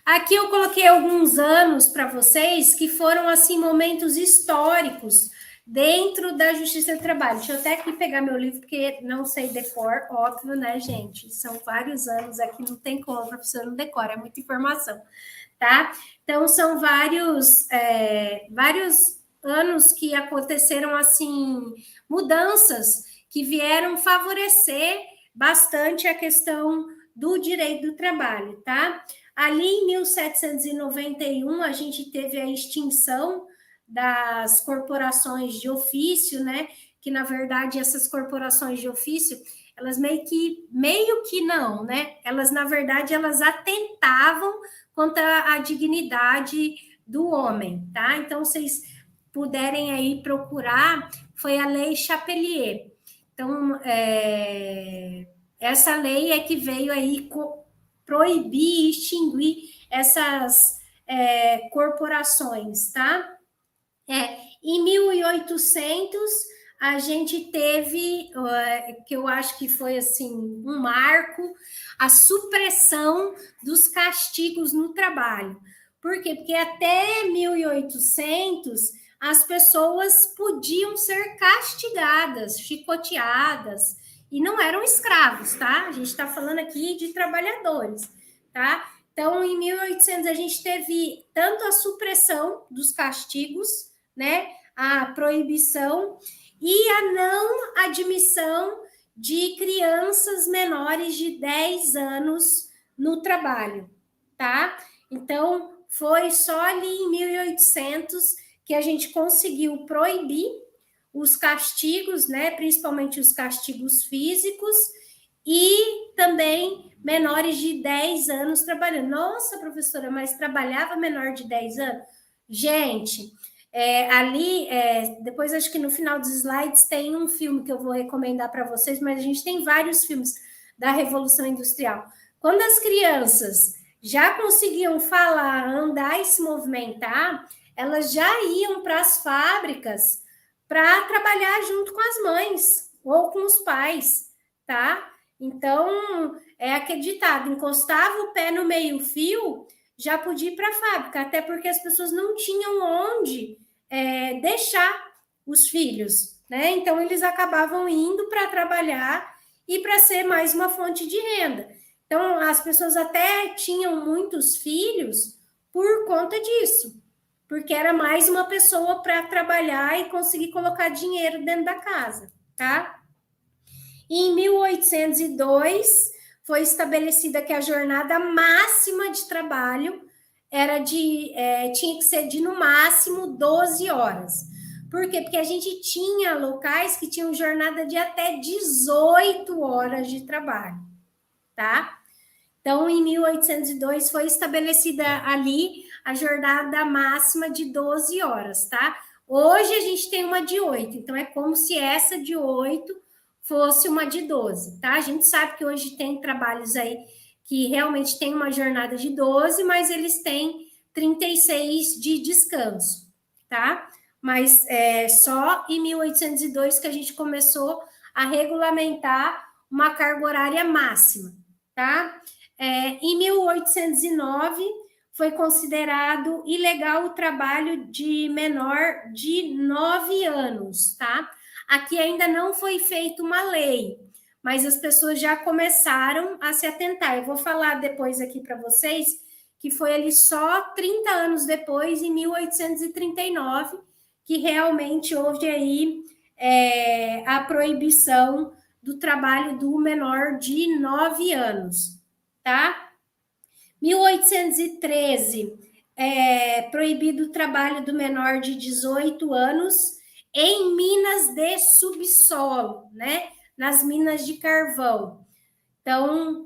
Aqui eu coloquei alguns anos para vocês que foram, assim, momentos históricos dentro da Justiça do Trabalho. Deixa eu até aqui pegar meu livro, porque não sei decor, óbvio, né, gente? São vários anos aqui, não tem como, a professora não decora, é muita informação, tá? Então, são vários anos que aconteceram, assim, mudanças que vieram favorecer bastante a questão do direito do trabalho, tá? Ali em 1791, a gente teve a extinção das corporações de ofício, né? Que, na verdade, essas corporações de ofício, elas meio que não, né? Elas, na verdade, elas atentavam contra a dignidade do homem, tá? Então, vocês puderem aí procurar, foi a Lei Chapelier. Então, essa lei é que veio aí proibir e extinguir essas corporações, tá? Em 1800, a gente teve, que eu acho que foi assim um marco, a supressão dos castigos no trabalho. Por quê? Porque até 1800 as pessoas podiam ser castigadas, chicoteadas, e não eram escravos, tá? A gente está falando aqui de trabalhadores, tá? Então, em 1800, a gente teve tanto a supressão dos castigos, né? A proibição e a não admissão de crianças menores de 10 anos no trabalho, tá? Então, foi só ali em 1800 que a gente conseguiu proibir os castigos, né? Principalmente os castigos físicos e também menores de 10 anos trabalhando. Nossa, professora, mas trabalhava menor de 10 anos? Gente, ali, depois acho que no final dos slides tem um filme que eu vou recomendar para vocês, mas a gente tem vários filmes da Revolução Industrial. Quando as crianças já conseguiam falar, andar e se movimentar, elas já iam para as fábricas para trabalhar junto com as mães ou com os pais, tá? Então, é aquele ditado, encostava o pé no meio-fio, já podia ir para a fábrica, até porque as pessoas não tinham onde deixar os filhos, né? Então, eles acabavam indo para trabalhar e para ser mais uma fonte de renda. Então, as pessoas até tinham muitos filhos por conta disso, porque era mais uma pessoa para trabalhar e conseguir colocar dinheiro dentro da casa, tá? E em 1802 foi estabelecida que a jornada máxima de trabalho tinha que ser de no máximo 12 horas. Por quê? Porque a gente tinha locais que tinham jornada de até 18 horas de trabalho, tá? Então, em 1802 foi estabelecida ali a jornada máxima de 12 horas, tá? Hoje a gente tem uma de 8, então é como se essa de 8 fosse uma de 12, tá? A gente sabe que hoje tem trabalhos aí que realmente tem uma jornada de 12, mas eles têm 36 de descanso, tá? Mas só em 1802 que a gente começou a regulamentar uma carga horária máxima, tá? Em 1809 foi considerado ilegal o trabalho de menor de 9 anos, tá? Aqui ainda não foi feita uma lei, mas as pessoas já começaram a se atentar. Eu vou falar depois aqui para vocês que foi ali só 30 anos depois, em 1839, que realmente houve aí a proibição do trabalho do menor de 9 anos, tá? 1813, proibido o trabalho do menor de 18 anos em minas de subsolo, né? Nas minas de carvão. Então,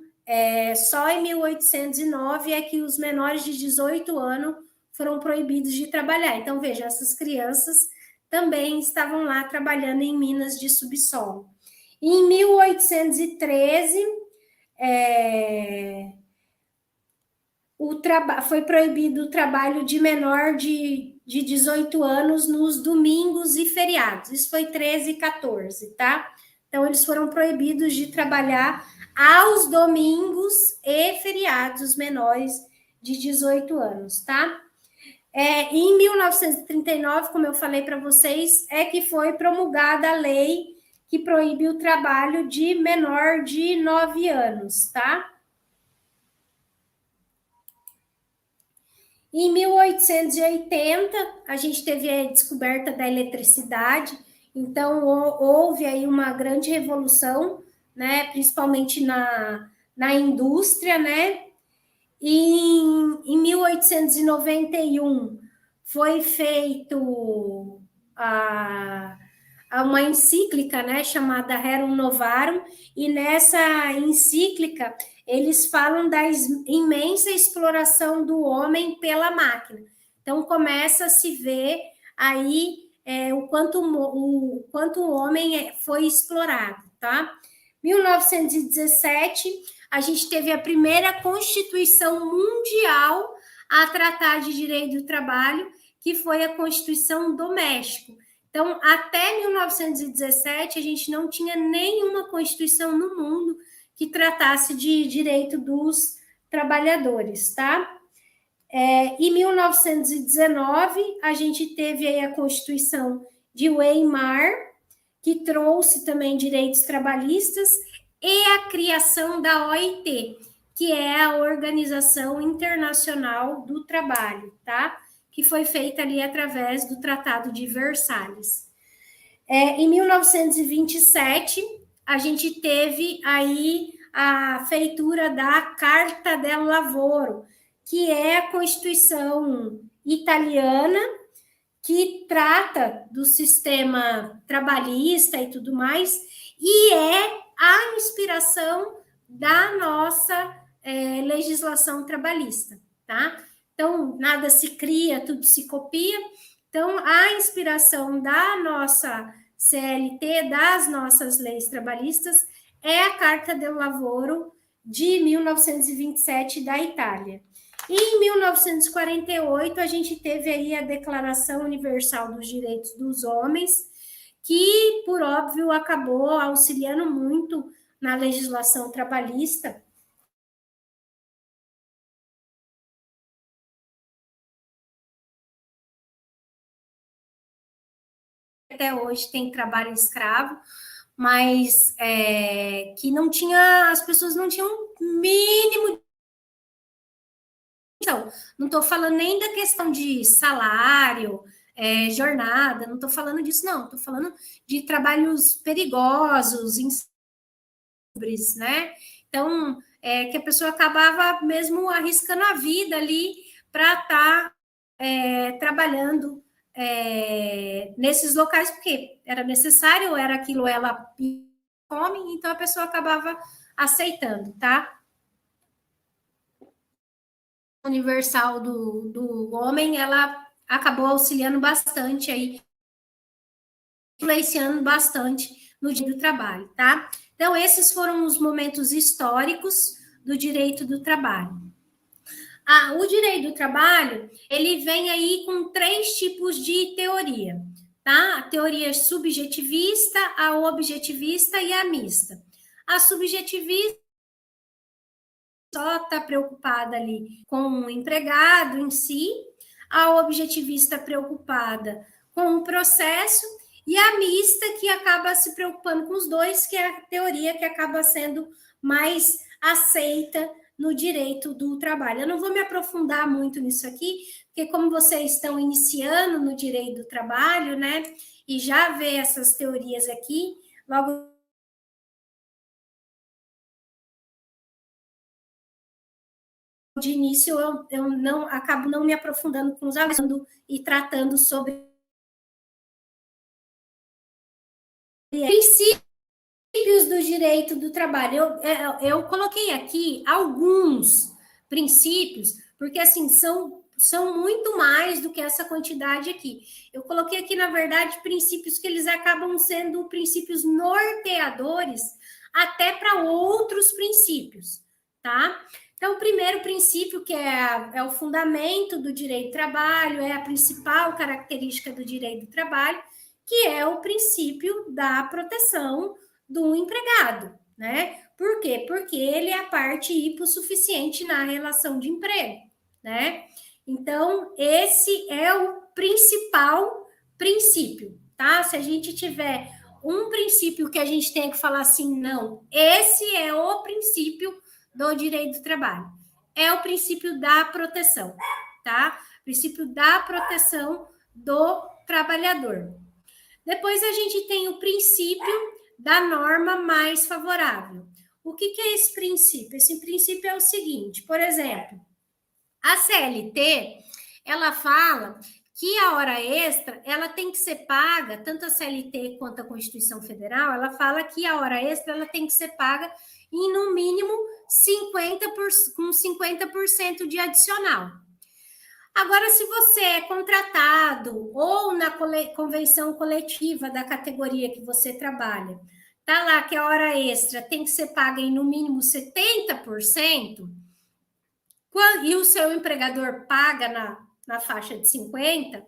só em 1809 é que os menores de 18 anos foram proibidos de trabalhar. Então, veja, essas crianças também estavam lá trabalhando em minas de subsolo. Em 1813, foi proibido o trabalho de menor de 18 anos nos domingos e feriados. Isso foi 13 e 14, tá? Então, eles foram proibidos de trabalhar aos domingos e feriados menores de 18 anos, tá? Em 1939, como eu falei para vocês, é que foi promulgada a lei que proíbe o trabalho de menor de 9 anos, tá? Em 1880, a gente teve a descoberta da eletricidade, então houve aí uma grande revolução, né, principalmente na indústria, né? E em 1891 foi feito uma encíclica, né, chamada Rerum Novarum, e nessa encíclica eles falam da imensa exploração do homem pela máquina. Então começa a se ver aí o quanto o homem foi explorado, tá? 1917, a gente teve a primeira Constituição Mundial a tratar de direito do trabalho, que foi a Constituição do México. Então, até 1917, a gente não tinha nenhuma Constituição no mundo que tratasse de direito dos trabalhadores, tá? Em 1919, a gente teve aí a Constituição de Weimar, que trouxe também direitos trabalhistas, e a criação da OIT, que é a Organização Internacional do Trabalho, tá? Que foi feita ali através do Tratado de Versalhes. Em 1927, a gente teve aí a feitura da Carta del Lavoro, que é a Constituição italiana, que trata do sistema trabalhista e tudo mais, e é a inspiração da nossa legislação trabalhista, tá? Então, nada se cria, tudo se copia. Então, a inspiração da nossa CLT, das nossas leis trabalhistas, é a Carta del Lavoro de 1927 da Itália. E em 1948, a gente teve aí a Declaração Universal dos Direitos dos Homens, que, por óbvio, acabou auxiliando muito na legislação trabalhista. Até hoje tem trabalho escravo, mas que não tinha, as pessoas não tinham mínimo. Então, não estou falando nem da questão de salário, jornada, não estou falando disso, não. Estou falando de trabalhos perigosos, insalubres, né? Então, que a pessoa acabava mesmo arriscando a vida ali para estar trabalhando nesses locais, porque era necessário, era aquilo, ela come, então a pessoa acabava aceitando, tá? Universal do homem, ela acabou auxiliando bastante aí, influenciando bastante no dia do trabalho, tá? Então, esses foram os momentos históricos do direito do trabalho. O direito do trabalho, ele vem aí com 3 tipos de teoria, tá? A teoria subjetivista, a objetivista e a mista. A subjetivista só está preocupada ali com o empregado em si, a objetivista preocupada com o processo, e a mista que acaba se preocupando com os dois, que é a teoria que acaba sendo mais aceita no direito do trabalho. Eu não vou me aprofundar muito nisso aqui, porque como vocês estão iniciando no direito do trabalho, né, e já vê essas teorias aqui, logo de início eu não acabo não me aprofundando com os alunos e tratando sobre princípios do direito do trabalho. Eu coloquei aqui alguns princípios, porque assim são muito mais do que essa quantidade aqui. Eu coloquei aqui, na verdade, princípios que eles acabam sendo princípios norteadores até para outros princípios, tá? Então, o primeiro princípio, que é o fundamento do direito do trabalho, é a principal característica do direito do trabalho, que é o princípio da proteção do empregado, né? Por quê? Porque ele é a parte hipossuficiente na relação de emprego, né? Então, esse é o principal princípio, tá? Se a gente tiver um princípio que a gente tem que falar assim, não, esse é o princípio do direito do trabalho. É o princípio da proteção, tá? Princípio da proteção do trabalhador. Depois a gente tem o princípio da norma mais favorável. O que é esse princípio? Esse princípio é o seguinte, por exemplo, a CLT, ela fala que a hora extra, ela tem que ser paga, tanto a CLT quanto a Constituição Federal, ela fala que a hora extra, ela tem que ser paga em, no mínimo, 50% de adicional. Agora, se você é contratado ou na convenção coletiva da categoria que você trabalha, tá lá que a hora extra tem que ser paga em, no mínimo, 70%, e o seu empregador paga na faixa de 50%,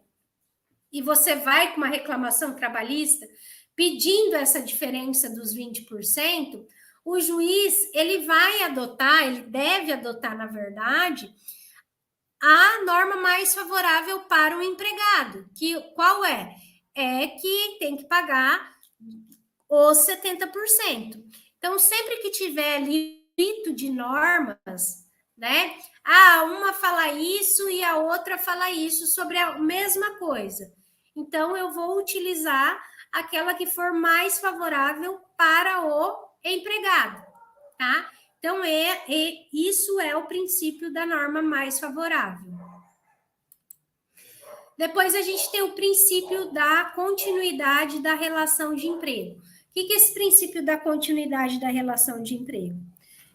e você vai com uma reclamação trabalhista pedindo essa diferença dos 20%, o juiz, ele vai adotar, ele deve adotar, na verdade, a norma mais favorável para o empregado, que qual é? É que tem que pagar os 70%. Então, sempre que tiver ali de normas, né? Uma fala isso e a outra fala isso sobre a mesma coisa. Então, eu vou utilizar aquela que for mais favorável para o empregado, tá? Então, isso é o princípio da norma mais favorável. Depois, a gente tem o princípio da continuidade da relação de emprego. O que é esse princípio da continuidade da relação de emprego?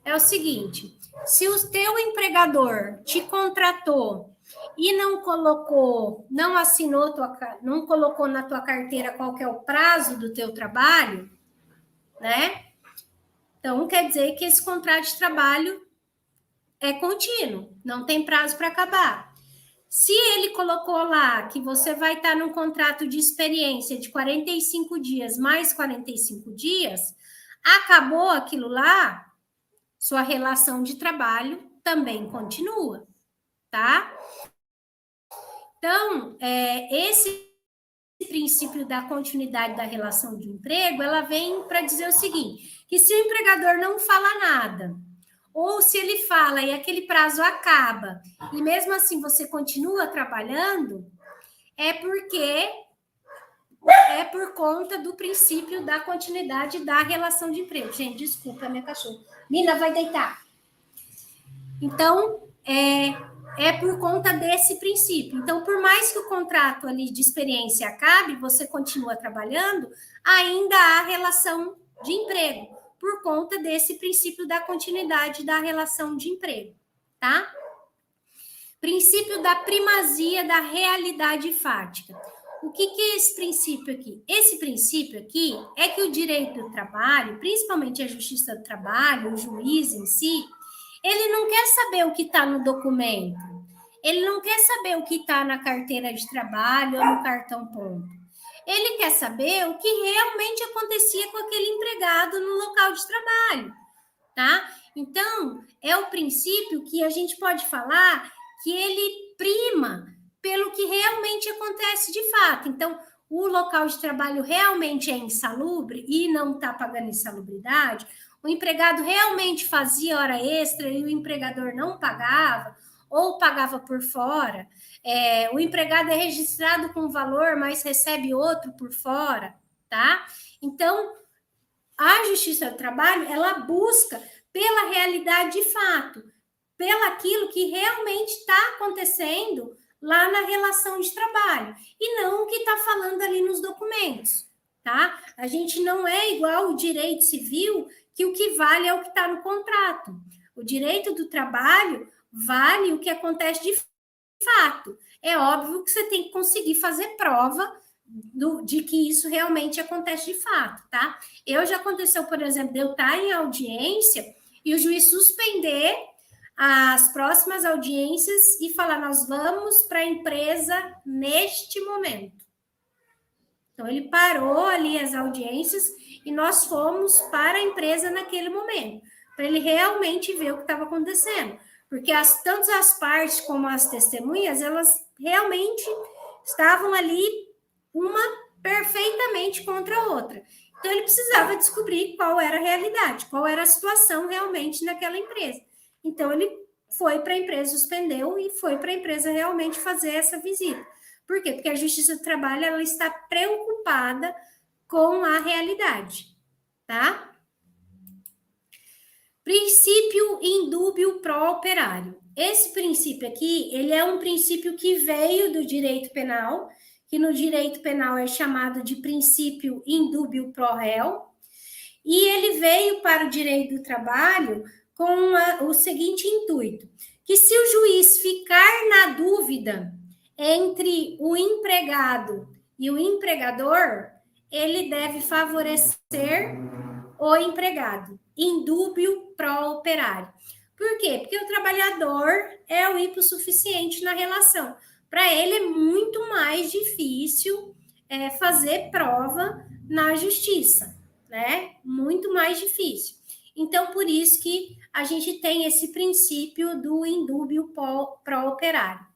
É o seguinte, se o teu empregador te contratou e não colocou, não assinou, não colocou na tua carteira qual que é o prazo do teu trabalho, né? Então, quer dizer que esse contrato de trabalho é contínuo, não tem prazo para acabar. Se ele colocou lá que você vai estar num contrato de experiência de 45 dias mais 45 dias, acabou aquilo lá, sua relação de trabalho também continua, tá? Então, esse princípio da continuidade da relação de emprego, ela vem para dizer o seguinte, que se o empregador não fala nada, ou se ele fala e aquele prazo acaba, e mesmo assim você continua trabalhando, é por conta do princípio da continuidade da relação de emprego. Gente, desculpa, minha cachorra. Nina, vai deitar. Então, é por conta desse princípio. Então, por mais que o contrato ali de experiência acabe, você continua trabalhando, ainda há relação de emprego, por conta desse princípio da continuidade da relação de emprego, tá? Princípio da primazia da realidade fática. O que é esse princípio aqui? Esse princípio aqui é que o direito do trabalho, principalmente a justiça do trabalho, o juiz em si, ele não quer saber o que está no documento. Ele não quer saber o que está na carteira de trabalho ou no cartão ponto. Ele quer saber o que realmente acontecia com aquele empregado no local de trabalho, tá? Então, é o princípio que a gente pode falar que ele prima pelo que realmente acontece de fato. Então, o local de trabalho realmente é insalubre e não está pagando insalubridade, o empregado realmente fazia hora extra e o empregador não pagava, ou pagava por fora, o empregado é registrado com um valor, mas recebe outro por fora, tá? Então, a Justiça do Trabalho, ela busca pela realidade de fato, pelaquilo que realmente está acontecendo lá na relação de trabalho, e não o que está falando ali nos documentos, tá? A gente não é igual o direito civil, que o que vale é o que está no contrato. O direito do trabalho vale o que acontece de fato. É óbvio que você tem que conseguir fazer prova de que isso realmente acontece de fato, tá? Já aconteceu, por exemplo, de eu estar em audiência e o juiz suspender as próximas audiências e falar, nós vamos para a empresa neste momento. Então, ele parou ali as audiências e nós fomos para a empresa naquele momento, para ele realmente ver o que estava acontecendo. Porque tanto as partes como as testemunhas, elas realmente estavam ali uma perfeitamente contra a outra. Então, ele precisava descobrir qual era a realidade, qual era a situação realmente naquela empresa. Então, ele foi para a empresa, suspendeu e foi para a empresa realmente fazer essa visita. Por quê? Porque a Justiça do Trabalho, ela está preocupada com a realidade, tá? Princípio indúbio pró-operário. Esse princípio aqui, ele é um princípio que veio do direito penal, que no direito penal é chamado de princípio indúbio pró-réu, e ele veio para o direito do trabalho com o seguinte intuito, que se o juiz ficar na dúvida entre o empregado e o empregador, ele deve favorecer o empregado, indúbio pró-operário. Por quê? Porque o trabalhador é o hipossuficiente na relação. Para ele é muito mais difícil fazer prova na justiça, né? Muito mais difícil. Então, por isso que a gente tem esse princípio do indúbio pro operário.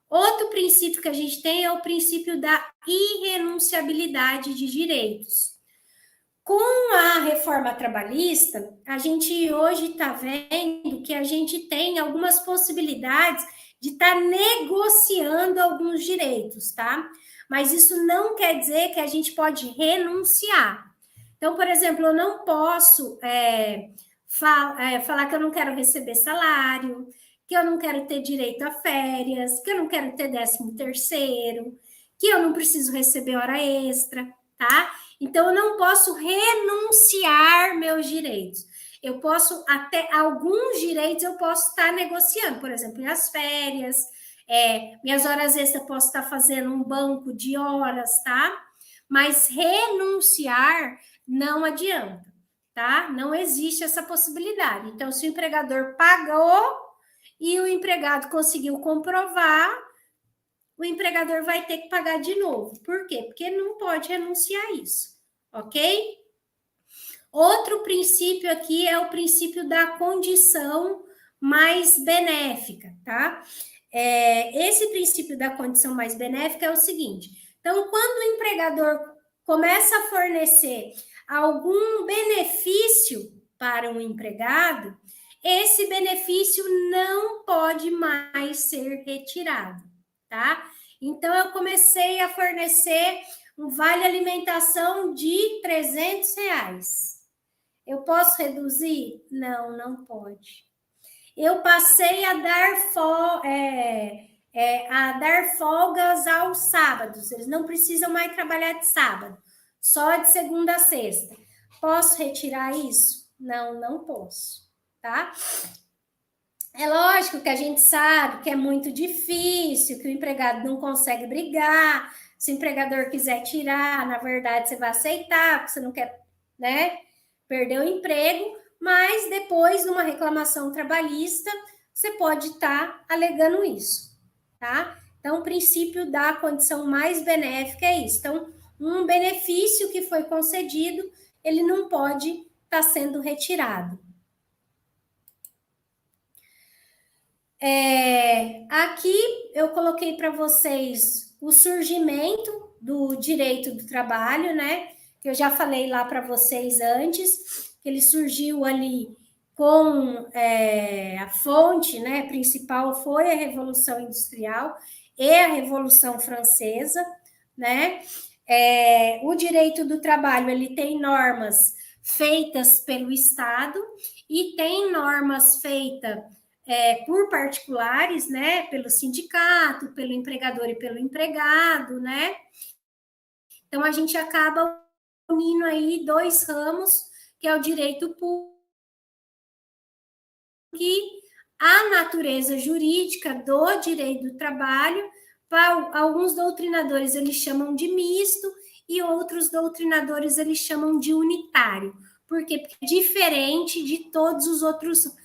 Outro princípio que a gente tem é o princípio da irrenunciabilidade de direitos. Com a reforma trabalhista, a gente hoje está vendo que a gente tem algumas possibilidades de estar negociando alguns direitos, tá? Mas isso não quer dizer que a gente pode renunciar. Então, por exemplo, eu não posso falar que eu não quero receber salário, que eu não quero ter direito a férias, que eu não quero ter 13º, que eu não preciso receber hora extra, tá? Então, eu não posso renunciar meus direitos. Eu posso, até alguns direitos, eu posso estar negociando, por exemplo, minhas férias, minhas horas extras, eu posso estar fazendo um banco de horas, tá? Mas renunciar não adianta, tá? Não existe essa possibilidade. Então, se o empregador pagou e o empregado conseguiu comprovar, o empregador vai ter que pagar de novo. Por quê? Porque não pode renunciar a isso, ok? Outro princípio aqui é o princípio da condição mais benéfica, tá? Esse princípio da condição mais benéfica é o seguinte: então, quando o empregador começa a fornecer algum benefício para um empregado, esse benefício não pode mais ser retirado, tá? Então, eu comecei a fornecer um vale alimentação de R$300. Eu posso reduzir? Não, não pode. Eu passei a dar folgas aos sábados. Eles não precisam mais trabalhar de sábado, só de segunda a sexta. Posso retirar isso? Não, não posso, tá? É lógico que a gente sabe que é muito difícil, que o empregado não consegue brigar. Se o empregador quiser tirar, na verdade, você vai aceitar, porque você não quer, né, perder o emprego, mas depois, numa reclamação trabalhista, você pode estar alegando isso, tá? Então, o princípio da condição mais benéfica é isso. Então, um benefício que foi concedido, ele não pode estar sendo retirado. Aqui eu coloquei para vocês o surgimento do direito do trabalho, né? Que eu já falei lá para vocês antes, que ele surgiu ali com a fonte, né, principal foi a Revolução Industrial e a Revolução Francesa, né? O direito do trabalho, ele tem normas feitas pelo Estado e tem normas feitas por particulares, né, pelo sindicato, pelo empregador e pelo empregado, né? Então, a gente acaba unindo aí dois ramos, que é o direito público e a natureza jurídica do direito do trabalho. Para alguns doutrinadores, eles chamam de misto e outros doutrinadores, eles chamam de unitário. Por quê? Porque é diferente de todos os outros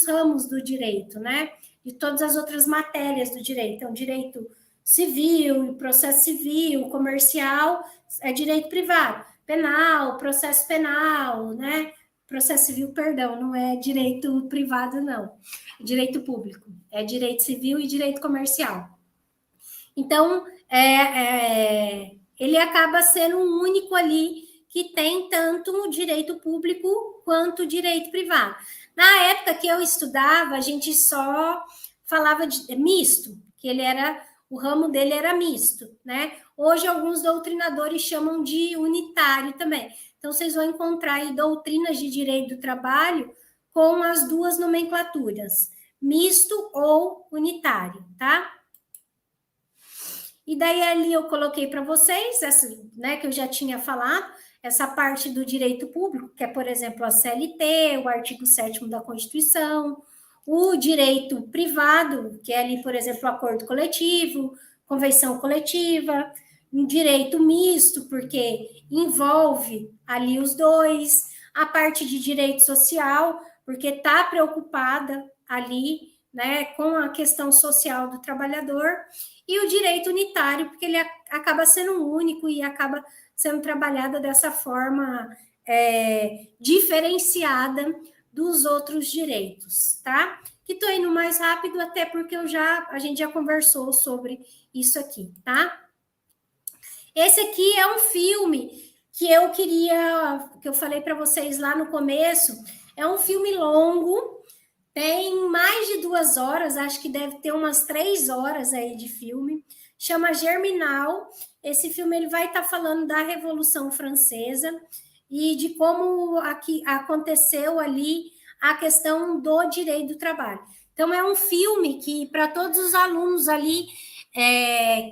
ramos do direito, né? De todas as outras matérias do direito. Então, direito civil, processo civil, comercial, é direito privado. Penal, processo penal, né? Processo civil, perdão, não é direito privado, não. É direito público. É direito civil e direito comercial. Então, ele acaba sendo um único ali que tem tanto o direito público quanto o direito privado. Na época que eu estudava, a gente só falava de misto, que o ramo dele era misto, né? Hoje, alguns doutrinadores chamam de unitário também. Então, vocês vão encontrar aí doutrinas de direito do trabalho com as duas nomenclaturas, misto ou unitário, tá? E daí ali eu coloquei para vocês, essa, né, que eu já tinha falado, essa parte do direito público, que é, por exemplo, a CLT, o artigo 7º da Constituição, o direito privado, que é ali, por exemplo, o acordo coletivo, convenção coletiva, um direito misto, porque envolve ali os dois, a parte de direito social, porque está preocupada ali, né, com a questão social do trabalhador, e o direito unitário, porque ele acaba sendo único e acaba sendo trabalhada dessa forma diferenciada dos outros direitos, tá? Que estou indo mais rápido, até porque a gente já conversou sobre isso aqui, tá? Esse aqui é um filme que eu falei para vocês lá no começo, é um filme longo, tem mais de 2 horas, acho que deve ter umas 3 horas aí de filme, chama Germinal. Esse filme ele vai estar falando da Revolução Francesa e de como aqui aconteceu ali a questão do direito do trabalho. Então, é um filme que, para todos os alunos ali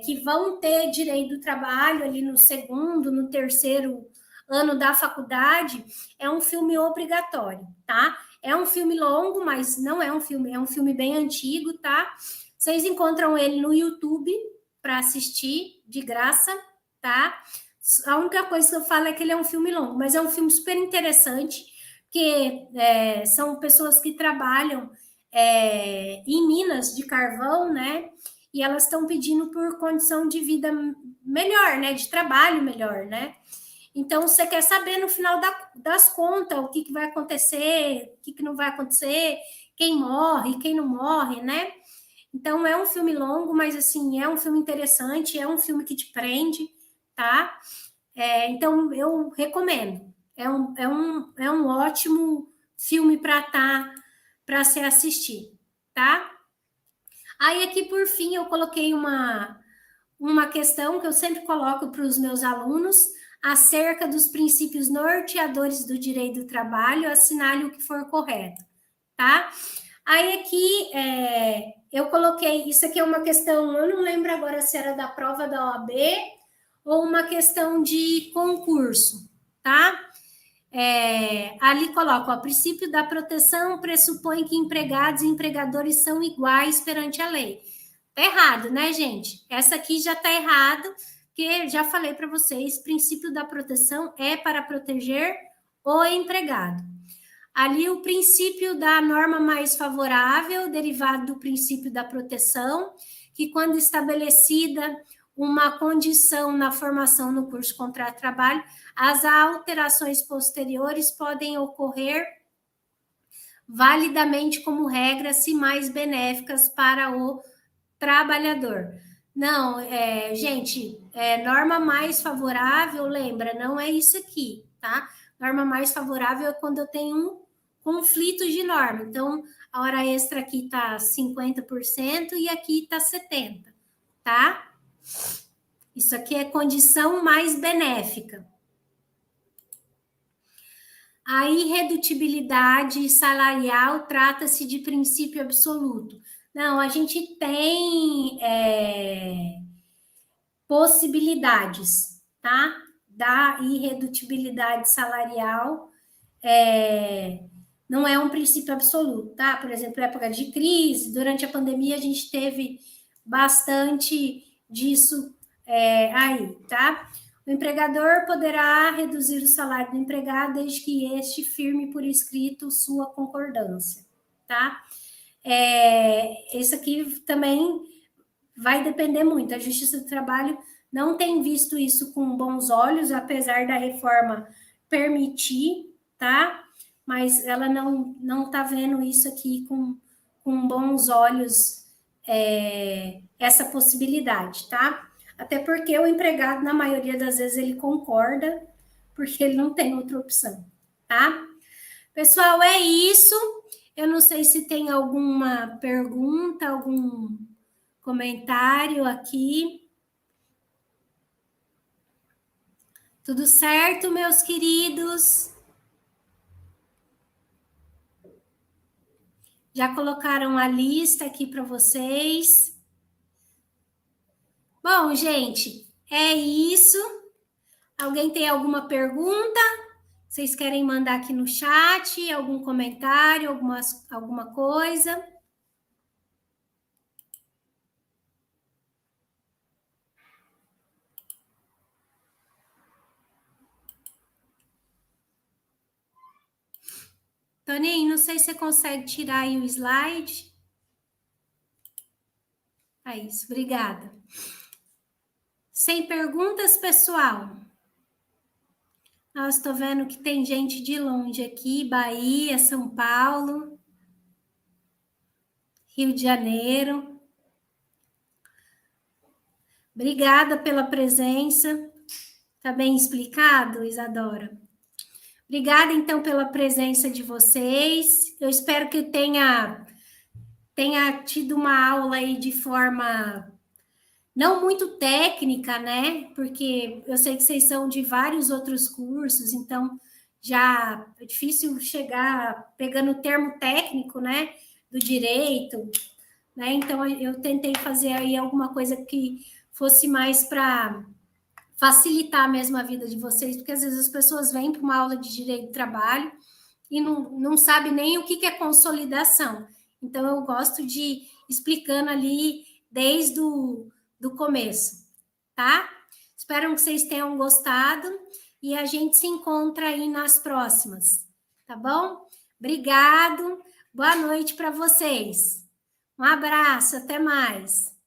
que vão ter direito do trabalho ali no segundo, no terceiro ano da faculdade, é um filme obrigatório, tá? É um filme longo, mas não é um filme, é um filme bem antigo, tá? Vocês encontram ele no YouTube para assistir de graça, tá? A única coisa que eu falo é que ele é um filme longo, mas é um filme super interessante, porque são pessoas que trabalham em minas de carvão, né? E elas estão pedindo por condição de vida melhor, né? De trabalho melhor, né? Então, você quer saber no final das contas o que vai acontecer, o que não vai acontecer, quem morre, quem não morre, né? Então, é um filme longo, mas, assim, é um filme interessante, é um filme que te prende, tá? Então, eu recomendo. É um ótimo filme para se assistir, tá? Aí, aqui, por fim, eu coloquei uma questão que eu sempre coloco para os meus alunos, acerca dos princípios norteadores do direito do trabalho, assinale o que for correto, tá? Aí aqui eu coloquei, isso aqui é uma questão, eu não lembro agora se era da prova da OAB ou uma questão de concurso, tá? Ali coloca, o princípio da proteção pressupõe que empregados e empregadores são iguais perante a lei. Tá errado, né, gente? Essa aqui já tá errado, porque já falei para vocês, princípio da proteção é para proteger o empregado. Ali o princípio da norma mais favorável, derivado do princípio da proteção, que quando estabelecida uma condição na formação no curso contrato de trabalho, as alterações posteriores podem ocorrer validamente como regra, se mais benéficas para o trabalhador. Não, gente, norma mais favorável, lembra, não é isso aqui, tá? Norma mais favorável é quando eu tenho um conflito de norma. Então, a hora extra aqui tá 50% e aqui tá 70%, tá? Isso aqui é condição mais benéfica. A irredutibilidade salarial trata-se de princípio absoluto. Não, a gente tem possibilidades, tá? Da irredutibilidade salarial não é um princípio absoluto, tá? Por exemplo, época de crise, durante a pandemia a gente teve bastante disso aí, tá? O empregador poderá reduzir o salário do empregado desde que este firme por escrito sua concordância, tá? Isso aqui também vai depender muito. A Justiça do Trabalho não tem visto isso com bons olhos, apesar da reforma permitir, tá? Mas ela não está vendo isso aqui com bons olhos, essa possibilidade, tá? Até porque o empregado, na maioria das vezes, ele concorda, porque ele não tem outra opção, tá? Pessoal, é isso. Eu não sei se tem alguma pergunta, algum comentário aqui. Tudo certo, meus queridos? Já colocaram a lista aqui para vocês? Bom, gente, é isso. Alguém tem alguma pergunta? Vocês querem mandar aqui no chat algum comentário, alguma coisa? Toninho, não sei se você consegue tirar aí o slide. É isso, obrigada. Sem perguntas, pessoal? Nós estou vendo que tem gente de longe aqui, Bahia, São Paulo, Rio de Janeiro. Obrigada pela presença. Tá bem explicado, Isadora? Obrigada, então, pela presença de vocês. Eu espero que eu tenha tido uma aula aí de forma não muito técnica, né? Porque eu sei que vocês são de vários outros cursos, então já é difícil chegar pegando o termo técnico, né? Do direito, né? Então eu tentei fazer aí alguma coisa que fosse mais para facilitar mesmo a vida de vocês, porque às vezes as pessoas vêm para uma aula de direito do trabalho e não sabe nem o que é consolidação. Então, eu gosto de ir explicando ali desde do começo, tá? Espero que vocês tenham gostado e a gente se encontra aí nas próximas, tá bom? Obrigado, boa noite para vocês. Um abraço, até mais.